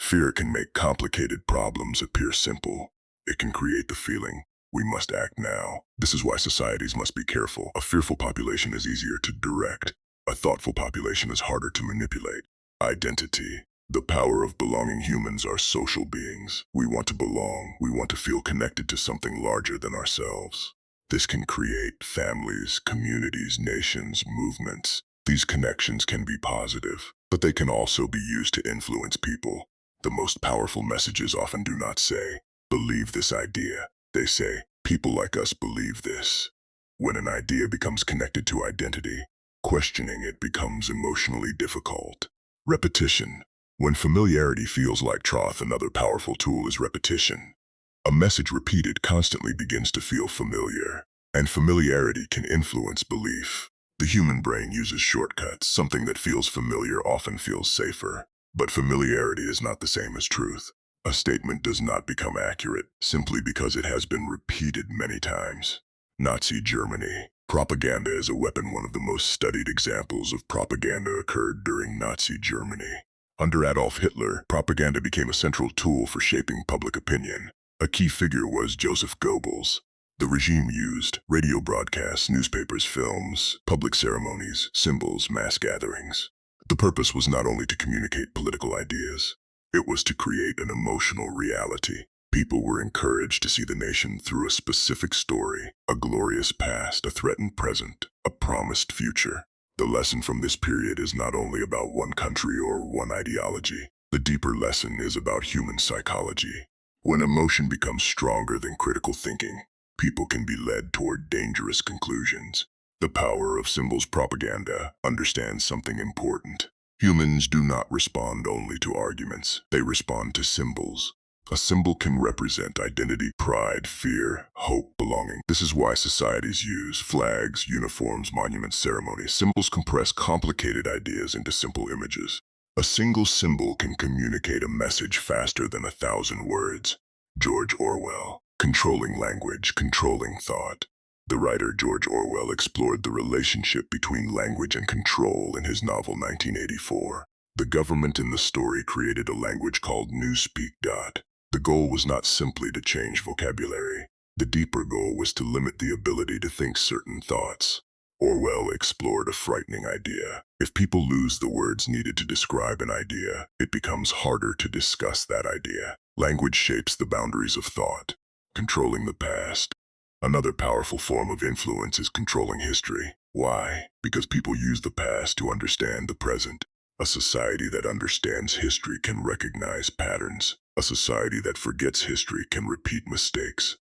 Fear can make complicated problems appear simple. It can create the feeling, "We must act now." This is why societies must be careful. A fearful population is easier to direct. A thoughtful population is harder to manipulate. Identity. The power of belonging. Humans are social beings. We want to belong. We want to feel connected to something larger than ourselves. This can create families, communities, nations, movements. These connections can be positive, but they can also be used to influence people. The most powerful messages often do not say, "Believe this idea." They say, "People like us believe this." When an idea becomes connected to identity, questioning it becomes emotionally difficult. Repetition. When familiarity feels like troth, another powerful tool is repetition. A message repeated constantly begins to feel familiar, and familiarity can influence belief. The human brain uses shortcuts. Something that feels familiar often feels safer. But familiarity is not the same as truth. A statement does not become accurate simply because it has been repeated many times. Nazi Germany. Propaganda is a weapon. One of the most studied examples of propaganda occurred during Nazi Germany. Under Adolf Hitler, propaganda became a central tool for shaping public opinion. A key figure was Joseph Goebbels. The regime used radio broadcasts, newspapers, films, public ceremonies, symbols, mass gatherings. The purpose was not only to communicate political ideas, it was to create an emotional reality. People were encouraged to see the nation through a specific story, a glorious past, a threatened present, a promised future. The lesson from this period is not only about one country or one ideology. The deeper lesson is about human psychology. When emotion becomes stronger than critical thinking, people can be led toward dangerous conclusions. The power of symbols. Propaganda understands something important. Humans do not respond only to arguments. They respond to symbols. A symbol can represent identity, pride, fear, hope, belonging. This is why societies use flags, uniforms, monuments, ceremonies. Symbols compress complicated ideas into simple images. A single symbol can communicate a message faster than 1,000 words. George Orwell. Controlling language, controlling thought. The writer George Orwell explored the relationship between language and control in his novel 1984. The government in the story created a language called Newspeak. The goal was not simply to change vocabulary. The deeper goal was to limit the ability to think certain thoughts. Orwell explored a frightening idea. If people lose the words needed to describe an idea, it becomes harder to discuss that idea. Language shapes the boundaries of thought. Controlling the past. Another powerful form of influence is controlling history. Why? Because people use the past to understand the present. A society that understands history can recognize patterns. A society that forgets history can repeat mistakes.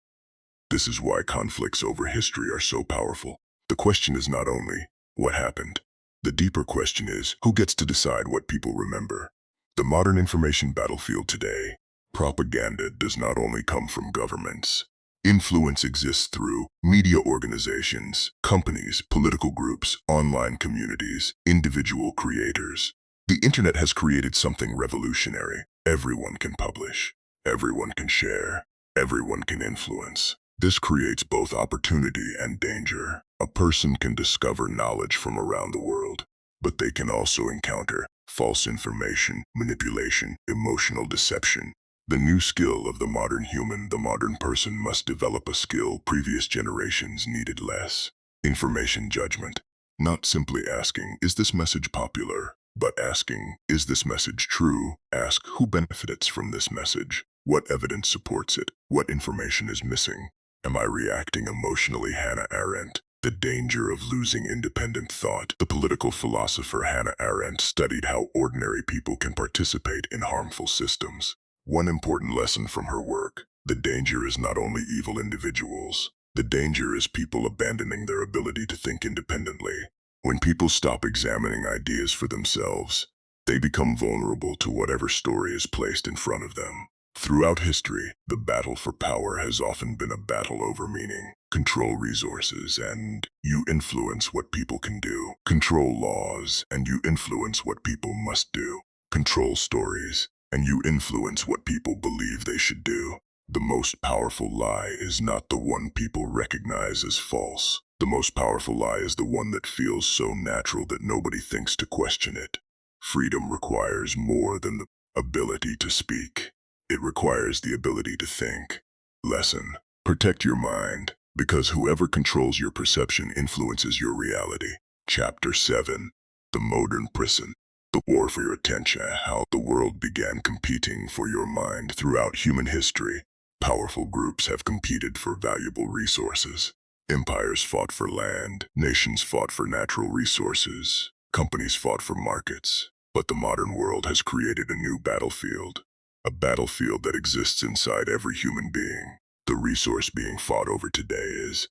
This is why conflicts over history are so powerful. The question is not only, what happened? The deeper question is, who gets to decide what people remember? The modern information battlefield today. Propaganda does not only come from governments. Influence exists through media organizations, companies, political groups, online communities, individual creators. The internet has created something revolutionary. Everyone can publish. Everyone can share. Everyone can influence. This creates both opportunity and danger. A person can discover knowledge from around the world, but they can also encounter false information, manipulation, emotional deception. The new skill of the modern human. The modern person must develop a skill previous generations needed less. Information judgment. Not simply asking, "Is this message popular?" But asking, is this message true? Ask, who benefits from this message? What evidence supports it? What information is missing? Am I reacting emotionally? Hannah Arendt. The danger of losing independent thought. The political philosopher Hannah Arendt studied how ordinary people can participate in harmful systems. One important lesson from her work: the danger is not only evil individuals. The danger is people abandoning their ability to think independently. When people stop examining ideas for themselves, they become vulnerable to whatever story is placed in front of them. Throughout history, the battle for power has often been a battle over meaning. Control resources and you influence what people can do. Control laws and you influence what people must do. Control stories and you influence what people believe they should do. The most powerful lie is not the one people recognize as false. The most powerful lie is the one that feels so natural that nobody thinks to question it. Freedom requires more than the ability to speak. It requires the ability to think. Lesson: protect your mind, because whoever controls your perception influences your reality. Chapter 7. The Modern Prison. The war for your attention. How the world began competing for your mind throughout human history. Powerful groups have competed for valuable resources. Empires fought for land, nations fought for natural resources, companies fought for markets. But the modern world has created a new battlefield. A battlefield that exists inside every human being. The resource being fought over today is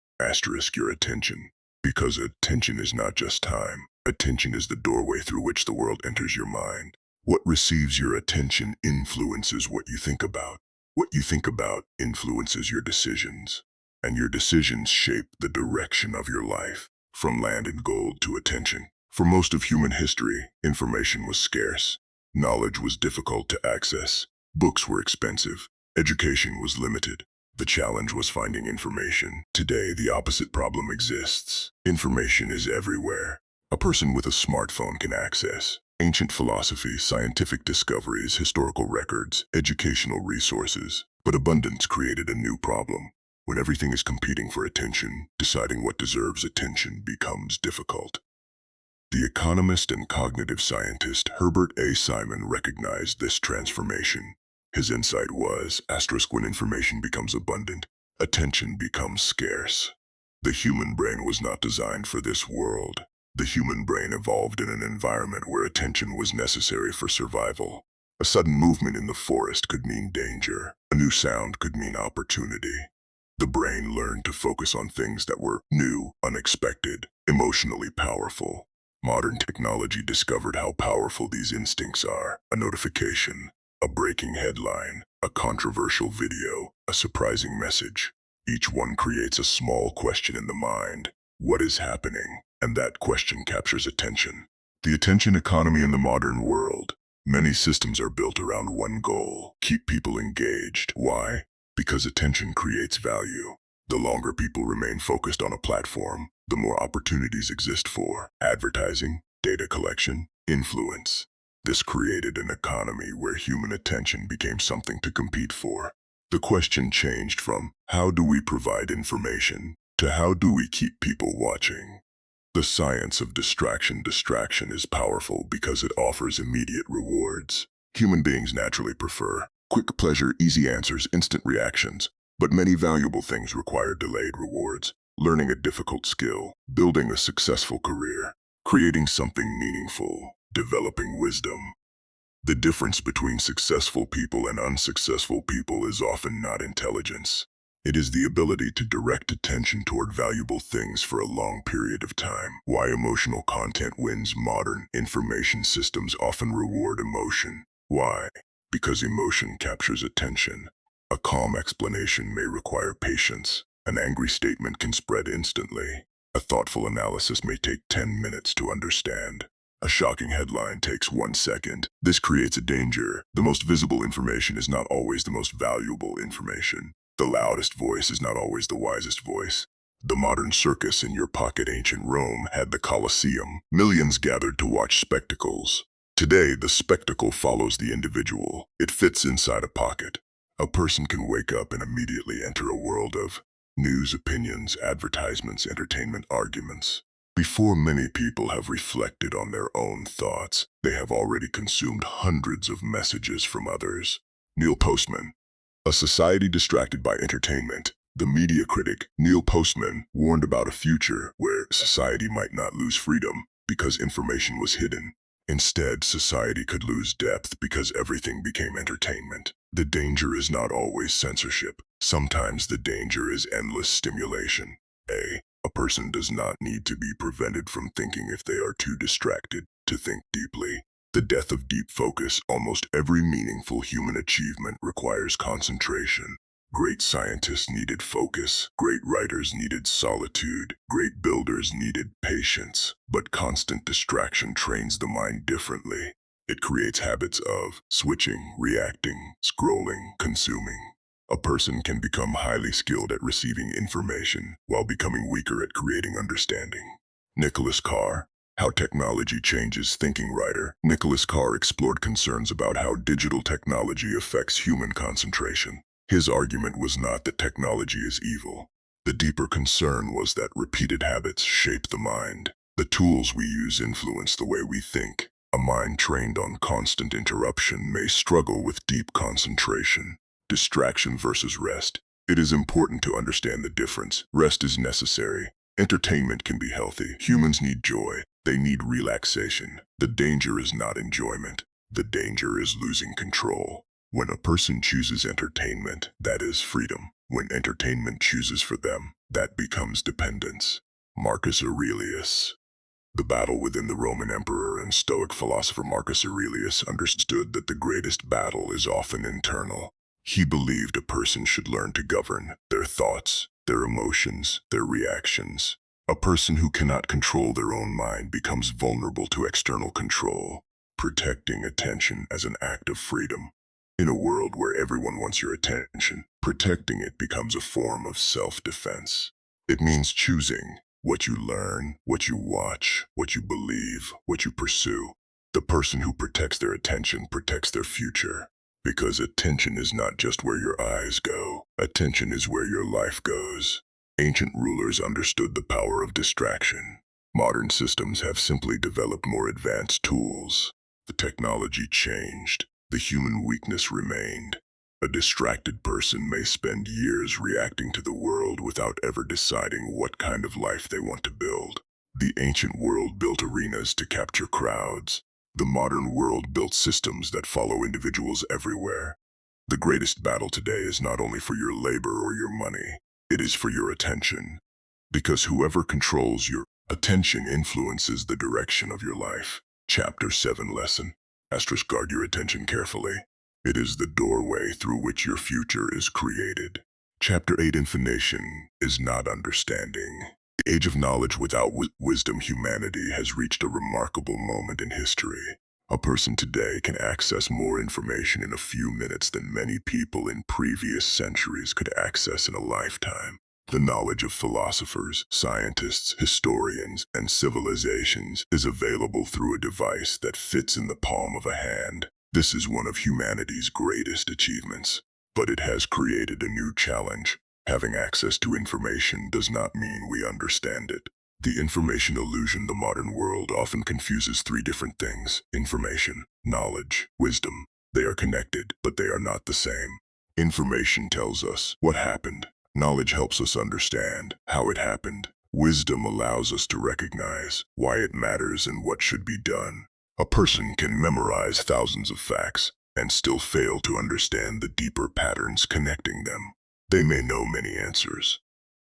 your attention. Because attention is not just time. Attention is the doorway through which the world enters your mind. What receives your attention influences what you think about. What you think about influences your decisions. And your decisions shape the direction of your life, from land and gold to attention. For most of human history, information was scarce. Knowledge was difficult to access. Books were expensive. Education was limited. The challenge was finding information. Today, the opposite problem exists. Information is everywhere. A person with a smartphone can access ancient philosophy, scientific discoveries, historical records, educational resources. But abundance created a new problem. When everything is competing for attention, deciding what deserves attention becomes difficult. The economist and cognitive scientist Herbert A. Simon recognized this transformation. His insight was, when information becomes abundant, attention becomes scarce. The human brain was not designed for this world. The human brain evolved in an environment where attention was necessary for survival. A sudden movement in the forest could mean danger. A new sound could mean opportunity. The brain learned to focus on things that were new, unexpected, emotionally powerful. Modern technology discovered how powerful these instincts are. A notification, a breaking headline, a controversial video, a surprising message. Each one creates a small question in the mind. What is happening? And that question captures attention. The attention economy in the modern world. Many systems are built around one goal: keep people engaged. Why? Because attention creates value. The longer people remain focused on a platform, the more opportunities exist for advertising, data collection, influence. This created an economy where human attention became something to compete for. The question changed from, how do we provide information, to how do we keep people watching? The science of distraction is powerful because it offers immediate rewards. Human beings naturally prefer quick pleasure, easy answers, instant reactions. But many valuable things require delayed rewards. Learning a difficult skill, building a successful career, creating something meaningful, developing wisdom. The difference between successful people and unsuccessful people is often not intelligence. It is the ability to direct attention toward valuable things for a long period of time. Why emotional content wins. Modern information systems often reward emotion. Why? Because emotion captures attention. A calm explanation may require patience. An angry statement can spread instantly. A thoughtful analysis may take 10 minutes to understand. A shocking headline takes 1 second. This creates a danger. The most visible information is not always the most valuable information. The loudest voice is not always the wisest voice. The modern circus in your pocket. Ancient Rome had the Colosseum. Millions gathered to watch spectacles. Today, the spectacle follows the individual. It fits inside a pocket. A person can wake up and immediately enter a world of news, opinions, advertisements, entertainment, arguments. Before many people have reflected on their own thoughts, they have already consumed hundreds of messages from others. Neil Postman. A society distracted by entertainment. The media critic Neil Postman warned about a future where society might not lose freedom because information was hidden. Instead, society could lose depth because everything became entertainment. The danger is not always censorship. Sometimes the danger is endless stimulation. A person does not need to be prevented from thinking if they are too distracted to think deeply. The death of deep focus. Almost every meaningful human achievement requires concentration. Great scientists needed focus. Great writers needed solitude. Great builders needed patience. But constant distraction trains the mind differently. It creates habits of switching, reacting, scrolling, consuming. A person can become highly skilled at receiving information while becoming weaker at creating understanding. Nicholas Carr. How Technology Changes Thinking. Writer Nicholas Carr explored concerns about how digital technology affects human concentration. His argument was not that technology is evil. The deeper concern was that repeated habits shape the mind. The tools we use influence the way we think. A mind trained on constant interruption may struggle with deep concentration. Distraction versus rest. It is important to understand the difference. Rest is necessary. Entertainment can be healthy. Humans need joy. They need relaxation. The danger is not enjoyment. The danger is losing control. When a person chooses entertainment, that is freedom. When entertainment chooses for them, that becomes dependence. Marcus Aurelius. The battle within the Roman emperor and Stoic philosopher Marcus Aurelius understood that the greatest battle is often internal. He believed a person should learn to govern their thoughts, their emotions, their reactions. A person who cannot control their own mind becomes vulnerable to external control, protecting attention as an act of freedom. In a world where everyone wants your attention, protecting it becomes a form of self-defense. It means choosing what you learn, what you watch, what you believe, what you pursue. The person who protects their attention protects their future. Because attention is not just where your eyes go. Attention is where your life goes. Ancient rulers understood the power of distraction. Modern systems have simply developed more advanced tools. The technology changed. The human weakness remained. A distracted person may spend years reacting to the world without ever deciding what kind of life they want to build. The ancient world built arenas to capture crowds. The modern world built systems that follow individuals everywhere. The greatest battle today is not only for your labor or your money, it is for your attention. Because whoever controls your attention influences the direction of your life. Chapter 7 Lesson. Guard your attention carefully. It is the doorway through which your future is created. Chapter 8 Information is not understanding. The age of knowledge without wisdom. Humanity has reached a remarkable moment in history. A person today can access more information in a few minutes than many people in previous centuries could access in a lifetime. The knowledge of philosophers, scientists, historians, and civilizations is available through a device that fits in the palm of a hand. This is one of humanity's greatest achievements, but it has created a new challenge. Having access to information does not mean we understand it. The information illusion. The modern world often confuses three different things: information, knowledge, wisdom. They are connected, but they are not the same. Information tells us what happened. Knowledge helps us understand how it happened. Wisdom allows us to recognize why it matters and what should be done. A person can memorize thousands of facts and still fail to understand the deeper patterns connecting them. They may know many answers,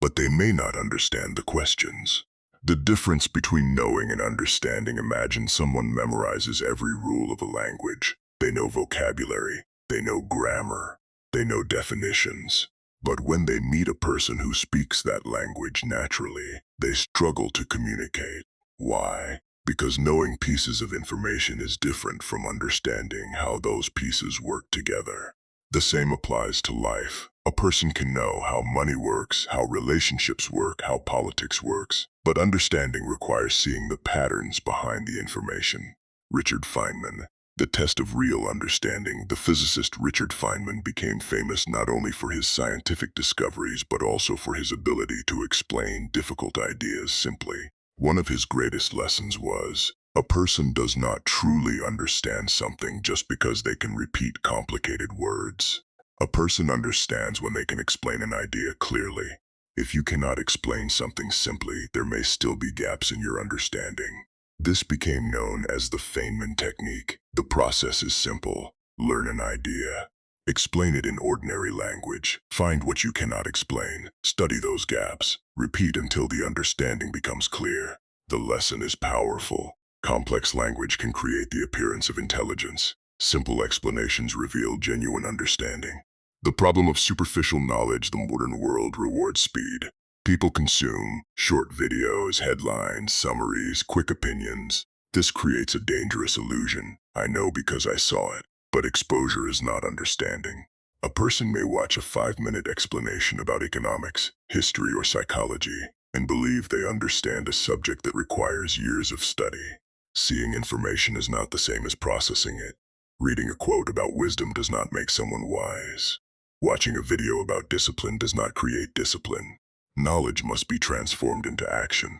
but they may not understand the questions. The difference between knowing and understanding. Imagine someone memorizes every rule of a language. They know vocabulary, they know grammar, they know definitions. But when they meet a person who speaks that language naturally, they struggle to communicate. Why? Because knowing pieces of information is different from understanding how those pieces work together. The same applies to life. A person can know how money works, how relationships work, how politics works, but understanding requires seeing the patterns behind the information. Richard Feynman. The test of real understanding. The physicist Richard Feynman became famous not only for his scientific discoveries but also for his ability to explain difficult ideas simply. One of his greatest lessons was, a person does not truly understand something just because they can repeat complicated words. A person understands when they can explain an idea clearly. If you cannot explain something simply, there may still be gaps in your understanding. This became known as the Feynman technique. The process is simple. Learn an idea. Explain it in ordinary language. Find what you cannot explain. Study those gaps. Repeat until the understanding becomes clear. The lesson is powerful. Complex language can create the appearance of intelligence. Simple explanations reveal genuine understanding. The problem of superficial knowledge. The modern world rewards speed. People consume short videos, headlines, summaries, quick opinions. This creates a dangerous illusion. I know because I saw it. But exposure is not understanding. A person may watch a 5-minute explanation about economics, history, or psychology, and believe they understand a subject that requires years of study. Seeing information is not the same as processing it. Reading a quote about wisdom does not make someone wise. Watching a video about discipline does not create discipline. Knowledge must be transformed into action.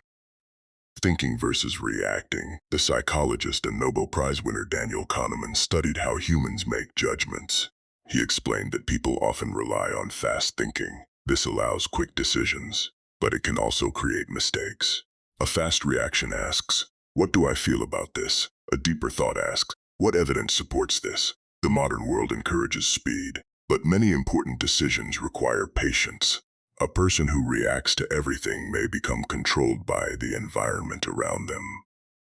Thinking versus reacting. The psychologist and Nobel Prize winner Daniel Kahneman studied how humans make judgments. He explained that people often rely on fast thinking. This allows quick decisions, but it can also create mistakes. A fast reaction asks, "What do I feel about this?" A deeper thought asks, "What evidence supports this?" The modern world encourages speed, but many important decisions require patience. A person who reacts to everything may become controlled by the environment around them.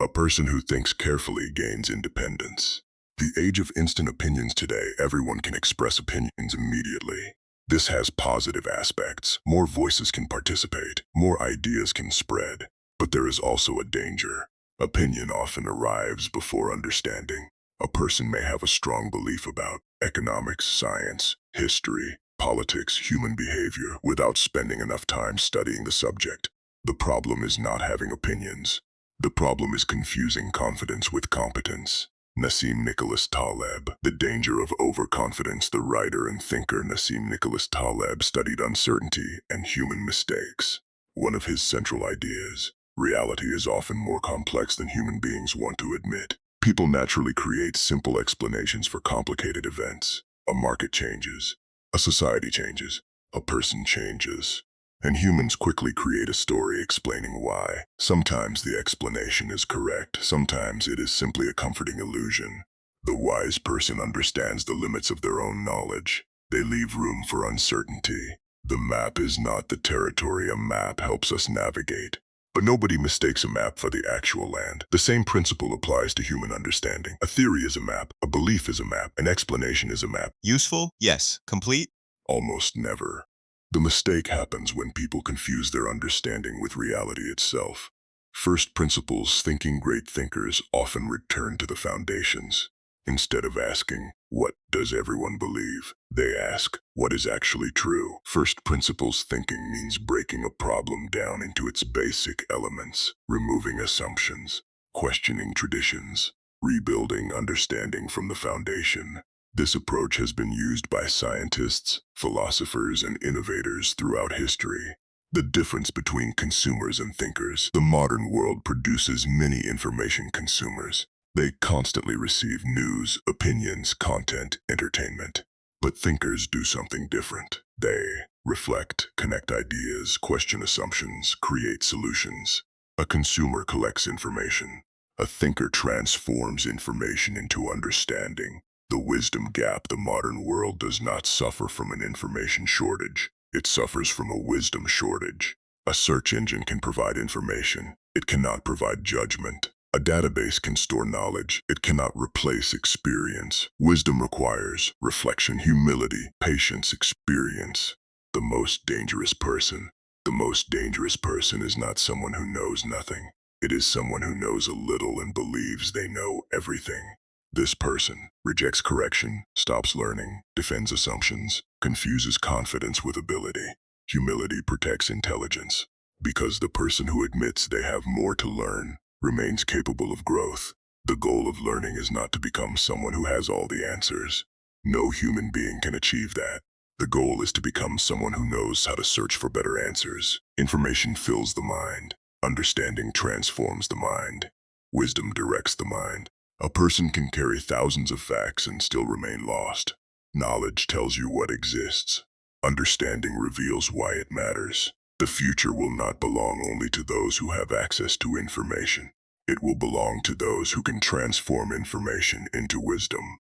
A person who thinks carefully gains independence. The age of instant opinions today, everyone can express opinions immediately. This has positive aspects. More voices can participate, more ideas can spread. But there is also a danger. Opinion often arrives before understanding. A person may have a strong belief about economics, science, history, politics, human behavior, without spending enough time studying the subject. The problem is not having opinions. The problem is confusing confidence with competence. Nassim Nicholas Taleb, The Danger of Overconfidence. The writer and thinker Nassim Nicholas Taleb studied uncertainty and human mistakes. One of his central ideas, reality is often more complex than human beings want to admit. People naturally create simple explanations for complicated events. A market changes. A society changes. A person changes. And humans quickly create a story explaining why. Sometimes the explanation is correct. Sometimes it is simply a comforting illusion. The wise person understands the limits of their own knowledge. They leave room for uncertainty. The map is not the territory. A map helps us navigate. But nobody mistakes a map for the actual land. The same principle applies to human understanding. A theory is a map, a belief is a map, an explanation is a map. Useful? Yes. Complete? Almost never. The mistake happens when people confuse their understanding with reality itself. First principles thinking. Great thinkers often return to the foundations. Instead of asking, "What does everyone believe?" they ask, "What is actually true?" First principles thinking means breaking a problem down into its basic elements, removing assumptions, questioning traditions, rebuilding understanding from the foundation. This approach has been used by scientists, philosophers, and innovators throughout history. The difference between consumers and thinkers. The modern world produces many information consumers. They constantly receive news, opinions, content, entertainment. But thinkers do something different. They reflect, connect ideas, question assumptions, create solutions. A consumer collects information. A thinker transforms information into understanding. The wisdom gap. The modern world does not suffer from an information shortage. It suffers from a wisdom shortage. A search engine can provide information. It cannot provide judgment. A database can store knowledge. It cannot replace experience. Wisdom requires reflection, humility, patience, experience. The most dangerous person. The most dangerous person is not someone who knows nothing. It is someone who knows a little and believes they know everything. This person rejects correction, stops learning, defends assumptions, confuses confidence with ability. Humility protects intelligence, because the person who admits they have more to learn remains capable of growth. The goal of learning is not to become someone who has all the answers. No human being can achieve that. The goal is to become someone who knows how to search for better answers. Information fills the mind. Understanding transforms the mind. Wisdom directs the mind. A person can carry thousands of facts and still remain lost. Knowledge tells you what exists. Understanding reveals why it matters. The future will not belong only to those who have access to information. It will belong to those who can transform information into wisdom.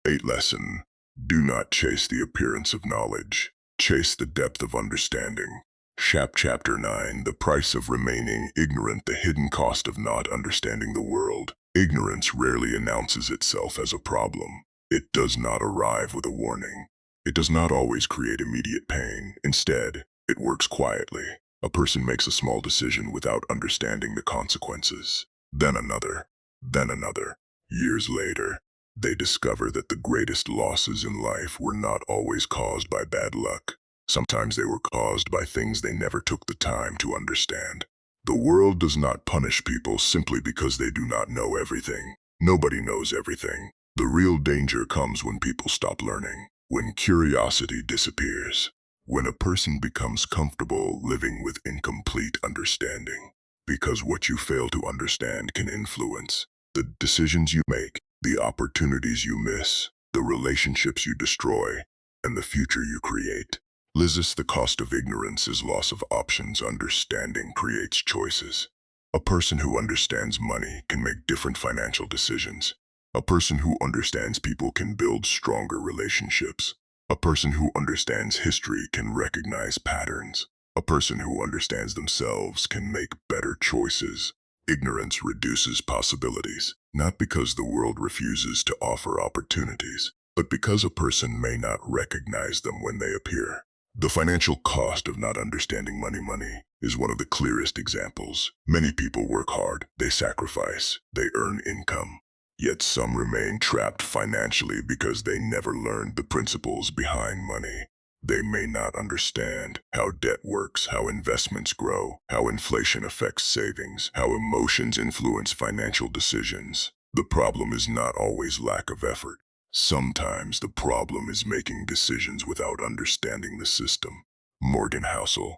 8th lesson. Do not chase the appearance of knowledge. Chase the depth of understanding. Chapter 9. The price of remaining ignorant, the hidden cost of not understanding the world. Ignorance rarely announces itself as a problem. It does not arrive with a warning. It does not always create immediate pain. Instead, it works quietly. A person makes a small decision without understanding the consequences. Then another. Then another. Years later, they discover that the greatest losses in life were not always caused by bad luck. Sometimes they were caused by things they never took the time to understand. The world does not punish people simply because they do not know everything. Nobody knows everything. The real danger comes when people stop learning, when curiosity disappears, when a person becomes comfortable living with incomplete understanding. Because what you fail to understand can influence the decisions you make, the opportunities you miss, the relationships you destroy, and the future you create. The cost of ignorance is loss of options. Understanding creates choices. A person who understands money can make different financial decisions. A person who understands people can build stronger relationships. A person who understands history can recognize patterns. A person who understands themselves can make better choices. Ignorance reduces possibilities, not because the world refuses to offer opportunities, but because a person may not recognize them when they appear. The financial cost of not understanding money is one of the clearest examples. Many people work hard, they sacrifice, they earn income. Yet some remain trapped financially because they never learned the principles behind money. They may not understand how debt works, how investments grow, how inflation affects savings, how emotions influence financial decisions. The problem is not always lack of effort. Sometimes the problem is making decisions without understanding the system. Morgan Housel.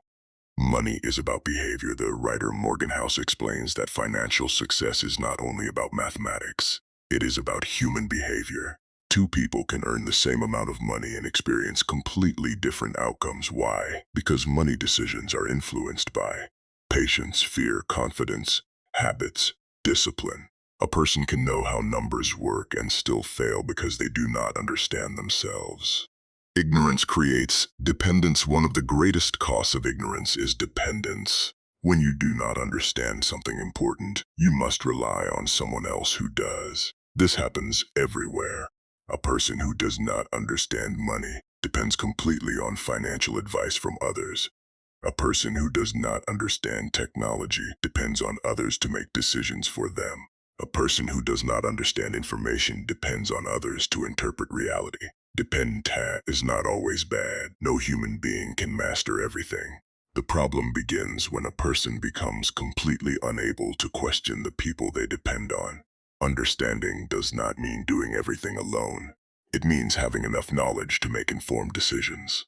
Money is about behavior. The writer Morgan Housel explains that financial success is not only about mathematics. It is about human behavior. Two people can earn the same amount of money and experience completely different outcomes. Why? Because money decisions are influenced by patience, fear, confidence, habits, discipline. A person can know how numbers work and still fail because they do not understand themselves. Ignorance creates dependence. One of the greatest costs of ignorance is dependence. When you do not understand something important, you must rely on someone else who does. This happens everywhere. A person who does not understand money depends completely on financial advice from others. A person who does not understand technology depends on others to make decisions for them. A person who does not understand information depends on others to interpret reality. Dependent is not always bad. No human being can master everything. The problem begins when a person becomes completely unable to question the people they depend on. Understanding does not mean doing everything alone. It means having enough knowledge to make informed decisions.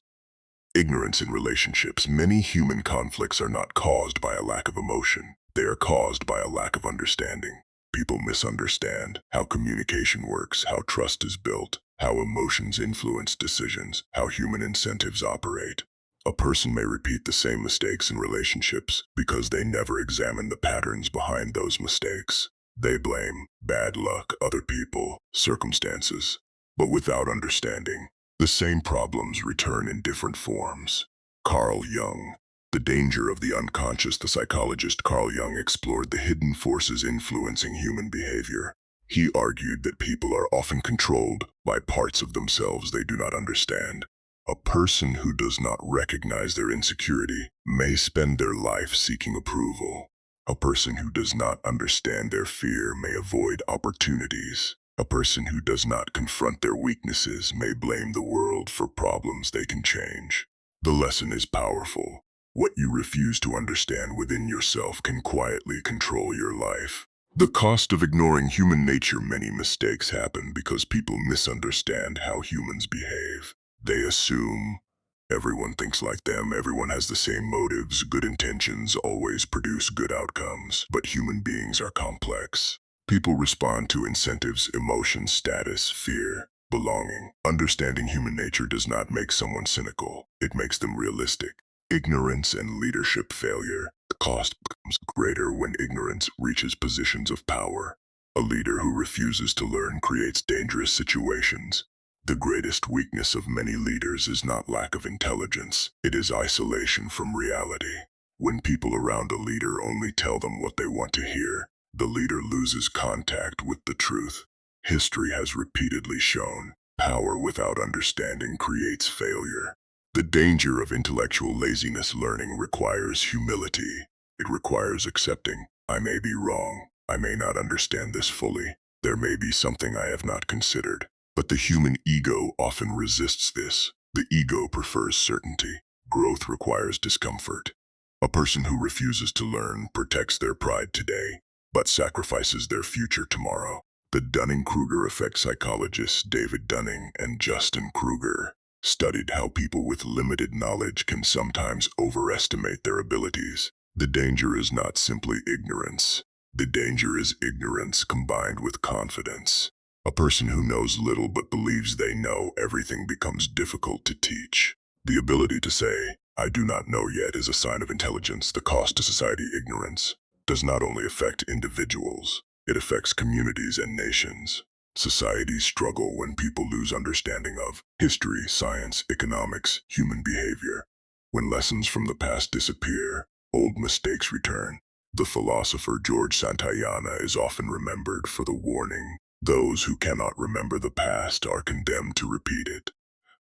Ignorance in relationships. Many human conflicts are not caused by a lack of emotion. They are caused by a lack of understanding. People misunderstand how communication works, how trust is built, how emotions influence decisions, how human incentives operate. A person may repeat the same mistakes in relationships because they never examine the patterns behind those mistakes. They blame bad luck, other people, circumstances, but without understanding, the same problems return in different forms. Carl Jung. The danger of the unconscious. The psychologist Carl Jung explored the hidden forces influencing human behavior. He argued that people are often controlled by parts of themselves they do not understand. A person who does not recognize their insecurity may spend their life seeking approval. A person who does not understand their fear may avoid opportunities. A person who does not confront their weaknesses may blame the world for problems they can change. The lesson is powerful. What you refuse to understand within yourself can quietly control your life. The cost of ignoring human nature. Many mistakes happen because people misunderstand how humans behave. They assume Everyone thinks like them, everyone has the same motives, good intentions always produce good outcomes. But human beings are complex. People respond to incentives, emotions, status, fear, belonging. Understanding human nature does not make someone cynical. It makes them realistic. Ignorance and leadership failure. The cost becomes greater when ignorance reaches positions of power. A leader who refuses to learn creates dangerous situations. The greatest weakness of many leaders is not lack of intelligence, it is isolation from reality. When people around a leader only tell them what they want to hear, the leader loses contact with the truth. History has repeatedly shown, power without understanding creates failure. The danger of intellectual laziness learning requires humility. It requires accepting, I may be wrong, I may not understand this fully, there may be something I have not considered. But the human ego often resists this. The ego prefers certainty. Growth requires discomfort. A person who refuses to learn protects their pride today, but sacrifices their future tomorrow. The Dunning-Kruger effect psychologists David Dunning and Justin Kruger studied how people with limited knowledge can sometimes overestimate their abilities. The danger is not simply ignorance. The danger is ignorance combined with confidence. A person who knows little but believes they know everything becomes difficult to teach. The ability to say, I do not know yet is a sign of intelligence. The cost to society ignorance does not only affect individuals, it affects communities and nations. Societies struggle when people lose understanding of history, science, economics, human behavior. When lessons from the past disappear, old mistakes return. The philosopher George Santayana is often remembered for the warning, those who cannot remember the past are condemned to repeat it.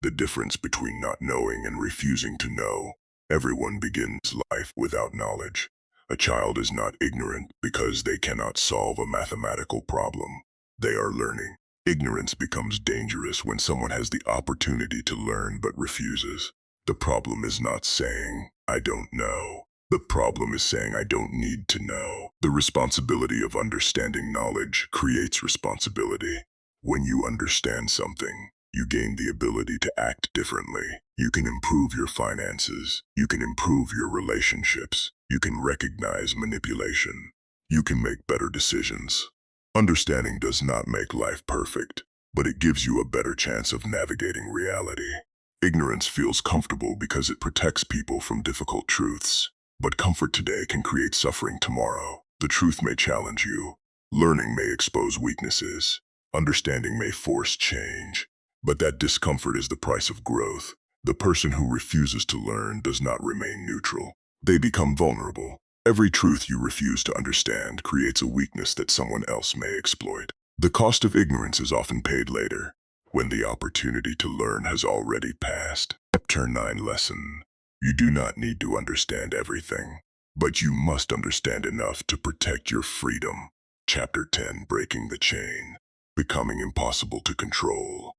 The difference between not knowing and refusing to know. Everyone begins life without knowledge. A child is not ignorant because they cannot solve a mathematical problem. They are learning. Ignorance becomes dangerous when someone has the opportunity to learn but refuses. The problem is not saying, I don't know. The problem is saying I don't need to know. The responsibility of understanding knowledge creates responsibility. When you understand something, you gain the ability to act differently. You can improve your finances. You can improve your relationships. You can recognize manipulation. You can make better decisions. Understanding does not make life perfect, but it gives you a better chance of navigating reality. Ignorance feels comfortable because it protects people from difficult truths. But comfort today can create suffering tomorrow. The truth may challenge you. Learning may expose weaknesses. Understanding may force change. But that discomfort is the price of growth. The person who refuses to learn does not remain neutral. They become vulnerable. Every truth you refuse to understand creates a weakness that someone else may exploit. The cost of ignorance is often paid later, when the opportunity to learn has already passed. Chapter 9 Lesson. You do not need to understand everything, but you must understand enough to protect your freedom. Chapter 10 Breaking the Chain. Becoming impossible to control.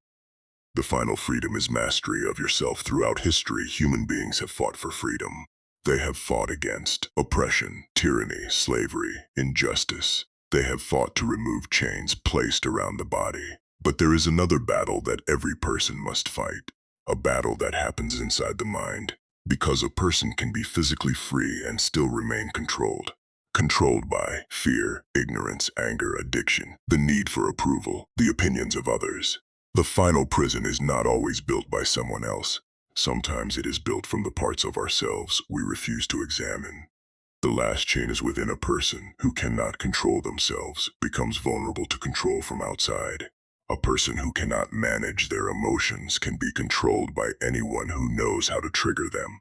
The final freedom is mastery of yourself. Throughout history, human beings have fought for freedom. They have fought against oppression, tyranny, slavery, injustice. They have fought to remove chains placed around the body. But there is another battle that every person must fight, a battle that happens inside the mind, because a person can be physically free and still remain controlled. Controlled by fear, ignorance, anger, addiction, the need for approval, the opinions of others. The final prison is not always built by someone else. Sometimes it is built from the parts of ourselves we refuse to examine. The last chain is within a person who cannot control themselves, becomes vulnerable to control from outside. A person who cannot manage their emotions can be controlled by anyone who knows how to trigger them.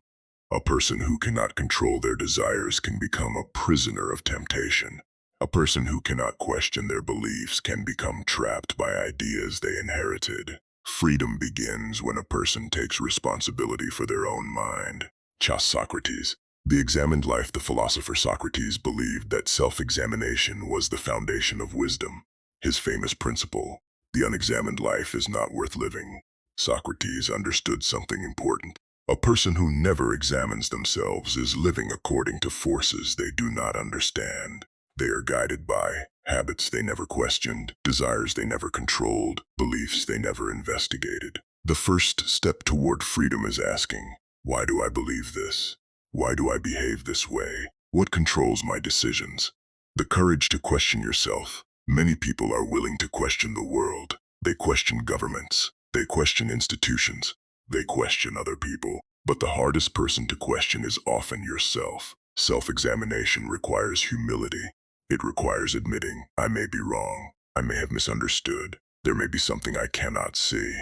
A person who cannot control their desires can become a prisoner of temptation. A person who cannot question their beliefs can become trapped by ideas they inherited. Freedom begins when a person takes responsibility for their own mind. Socrates. The examined life. The philosopher Socrates believed that self-examination was the foundation of wisdom. His famous principle, the unexamined life is not worth living. Socrates understood something important. A person who never examines themselves is living according to forces they do not understand. They are guided by habits they never questioned, desires they never controlled, beliefs they never investigated. The first step toward freedom is asking, why do I believe this? Why do I behave this way? What controls my decisions? The courage to question yourself. Many people are willing to question the world. They question governments. They question institutions. They question other people. But the hardest person to question is often yourself. Self-examination requires humility. It requires admitting, I may be wrong. I may have misunderstood. There may be something I cannot see.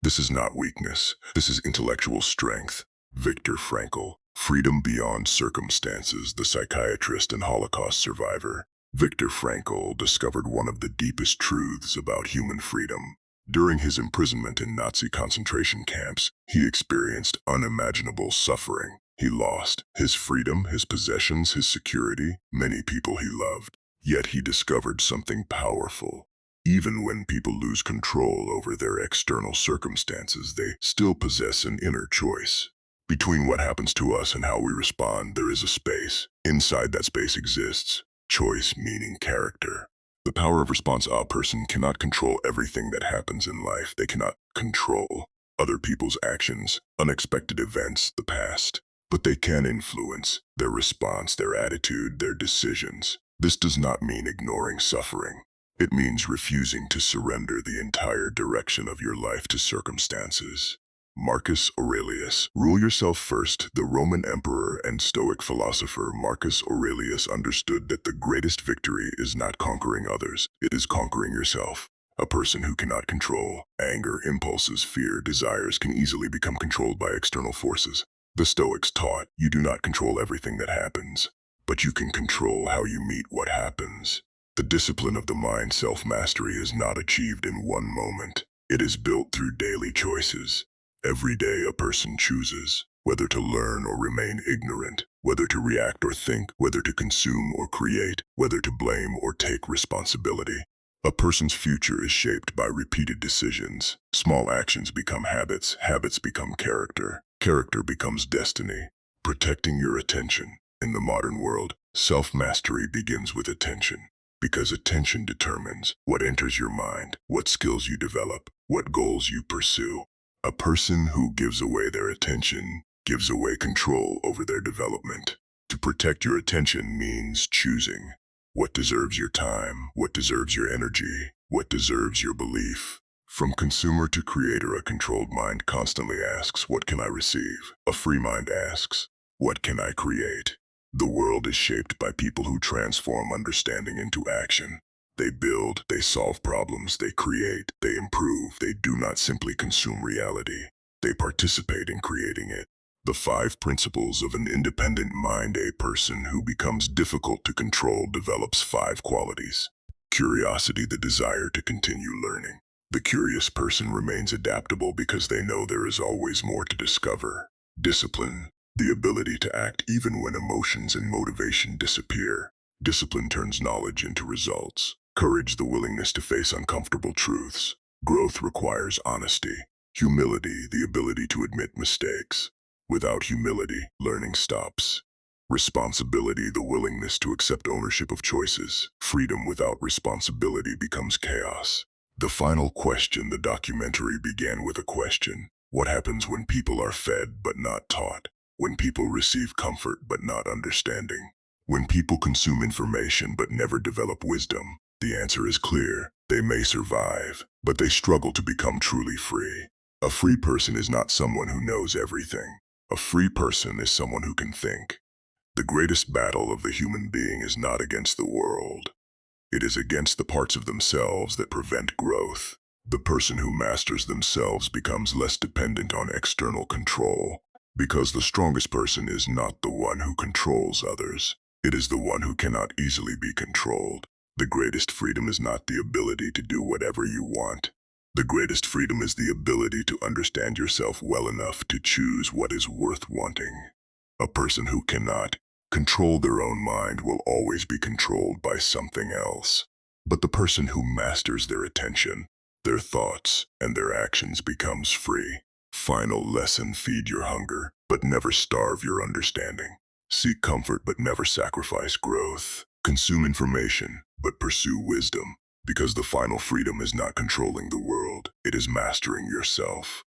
This is not weakness. This is intellectual strength. Viktor Frankl, Freedom Beyond Circumstances, the psychiatrist and Holocaust survivor. Viktor Frankl discovered one of the deepest truths about human freedom. During his imprisonment in Nazi concentration camps, he experienced unimaginable suffering. He lost his freedom, his possessions, his security, many people he loved. Yet he discovered something powerful. Even when people lose control over their external circumstances, they still possess an inner choice. Between what happens to us and how we respond, there is a space. Inside that space exists choice, meaning character. The power of response. A person cannot control everything that happens in life. They cannot control other people's actions, unexpected events, the past. But they can influence their response, their attitude, their decisions. This does not mean ignoring suffering. It means refusing to surrender the entire direction of your life to circumstances. Marcus Aurelius. Rule yourself first. The Roman emperor and Stoic philosopher Marcus Aurelius understood that the greatest victory is not conquering others, it is conquering yourself. A person who cannot control anger, impulses, fear, desires can easily become controlled by external forces. The Stoics taught you do not control everything that happens, but you can control how you meet what happens. The discipline of the mind, self-mastery, is not achieved in one moment. It is built through daily choices. Every day a person chooses whether to learn or remain ignorant, whether to react or think, whether to consume or create, whether to blame or take responsibility. A person's future is shaped by repeated decisions. Small actions become habits, habits become character, character becomes destiny. Protecting your attention. In the modern world, self-mastery begins with attention. Because attention determines what enters your mind, what skills you develop, what goals you pursue. A person who gives away their attention gives away control over their development. To protect your attention means choosing what deserves your time, what deserves your energy, what deserves your belief. From consumer to creator, a controlled mind constantly asks, what can I receive? A free mind asks, what can I create? The world is shaped by people who transform understanding into action. They build, they solve problems, they create, they improve. They do not simply consume reality. They participate in creating it. The 5 principles of an independent mind. A person who becomes difficult to control develops 5 qualities. Curiosity, the desire to continue learning. The curious person remains adaptable because they know there is always more to discover. Discipline, the ability to act even when emotions and motivation disappear. Discipline turns knowledge into results. Courage, the willingness to face uncomfortable truths. Growth requires honesty. Humility, the ability to admit mistakes. Without humility, learning stops. Responsibility, the willingness to accept ownership of choices. Freedom without responsibility becomes chaos. The final question. The documentary began with a question. What happens when people are fed but not taught? When people receive comfort but not understanding? When people consume information but never develop wisdom? The answer is clear. They may survive, but they struggle to become truly free. A free person is not someone who knows everything. A free person is someone who can think. The greatest battle of the human being is not against the world. It is against the parts of themselves that prevent growth. The person who masters themselves becomes less dependent on external control, because the strongest person is not the one who controls others. It is the one who cannot easily be controlled. The greatest freedom is not the ability to do whatever you want. The greatest freedom is the ability to understand yourself well enough to choose what is worth wanting. A person who cannot control their own mind will always be controlled by something else. But the person who masters their attention, their thoughts, and their actions becomes free. Final lesson: feed your hunger, but never starve your understanding. Seek comfort, but never sacrifice growth. Consume information, but pursue wisdom. Because the final freedom is not controlling the world, it is mastering yourself.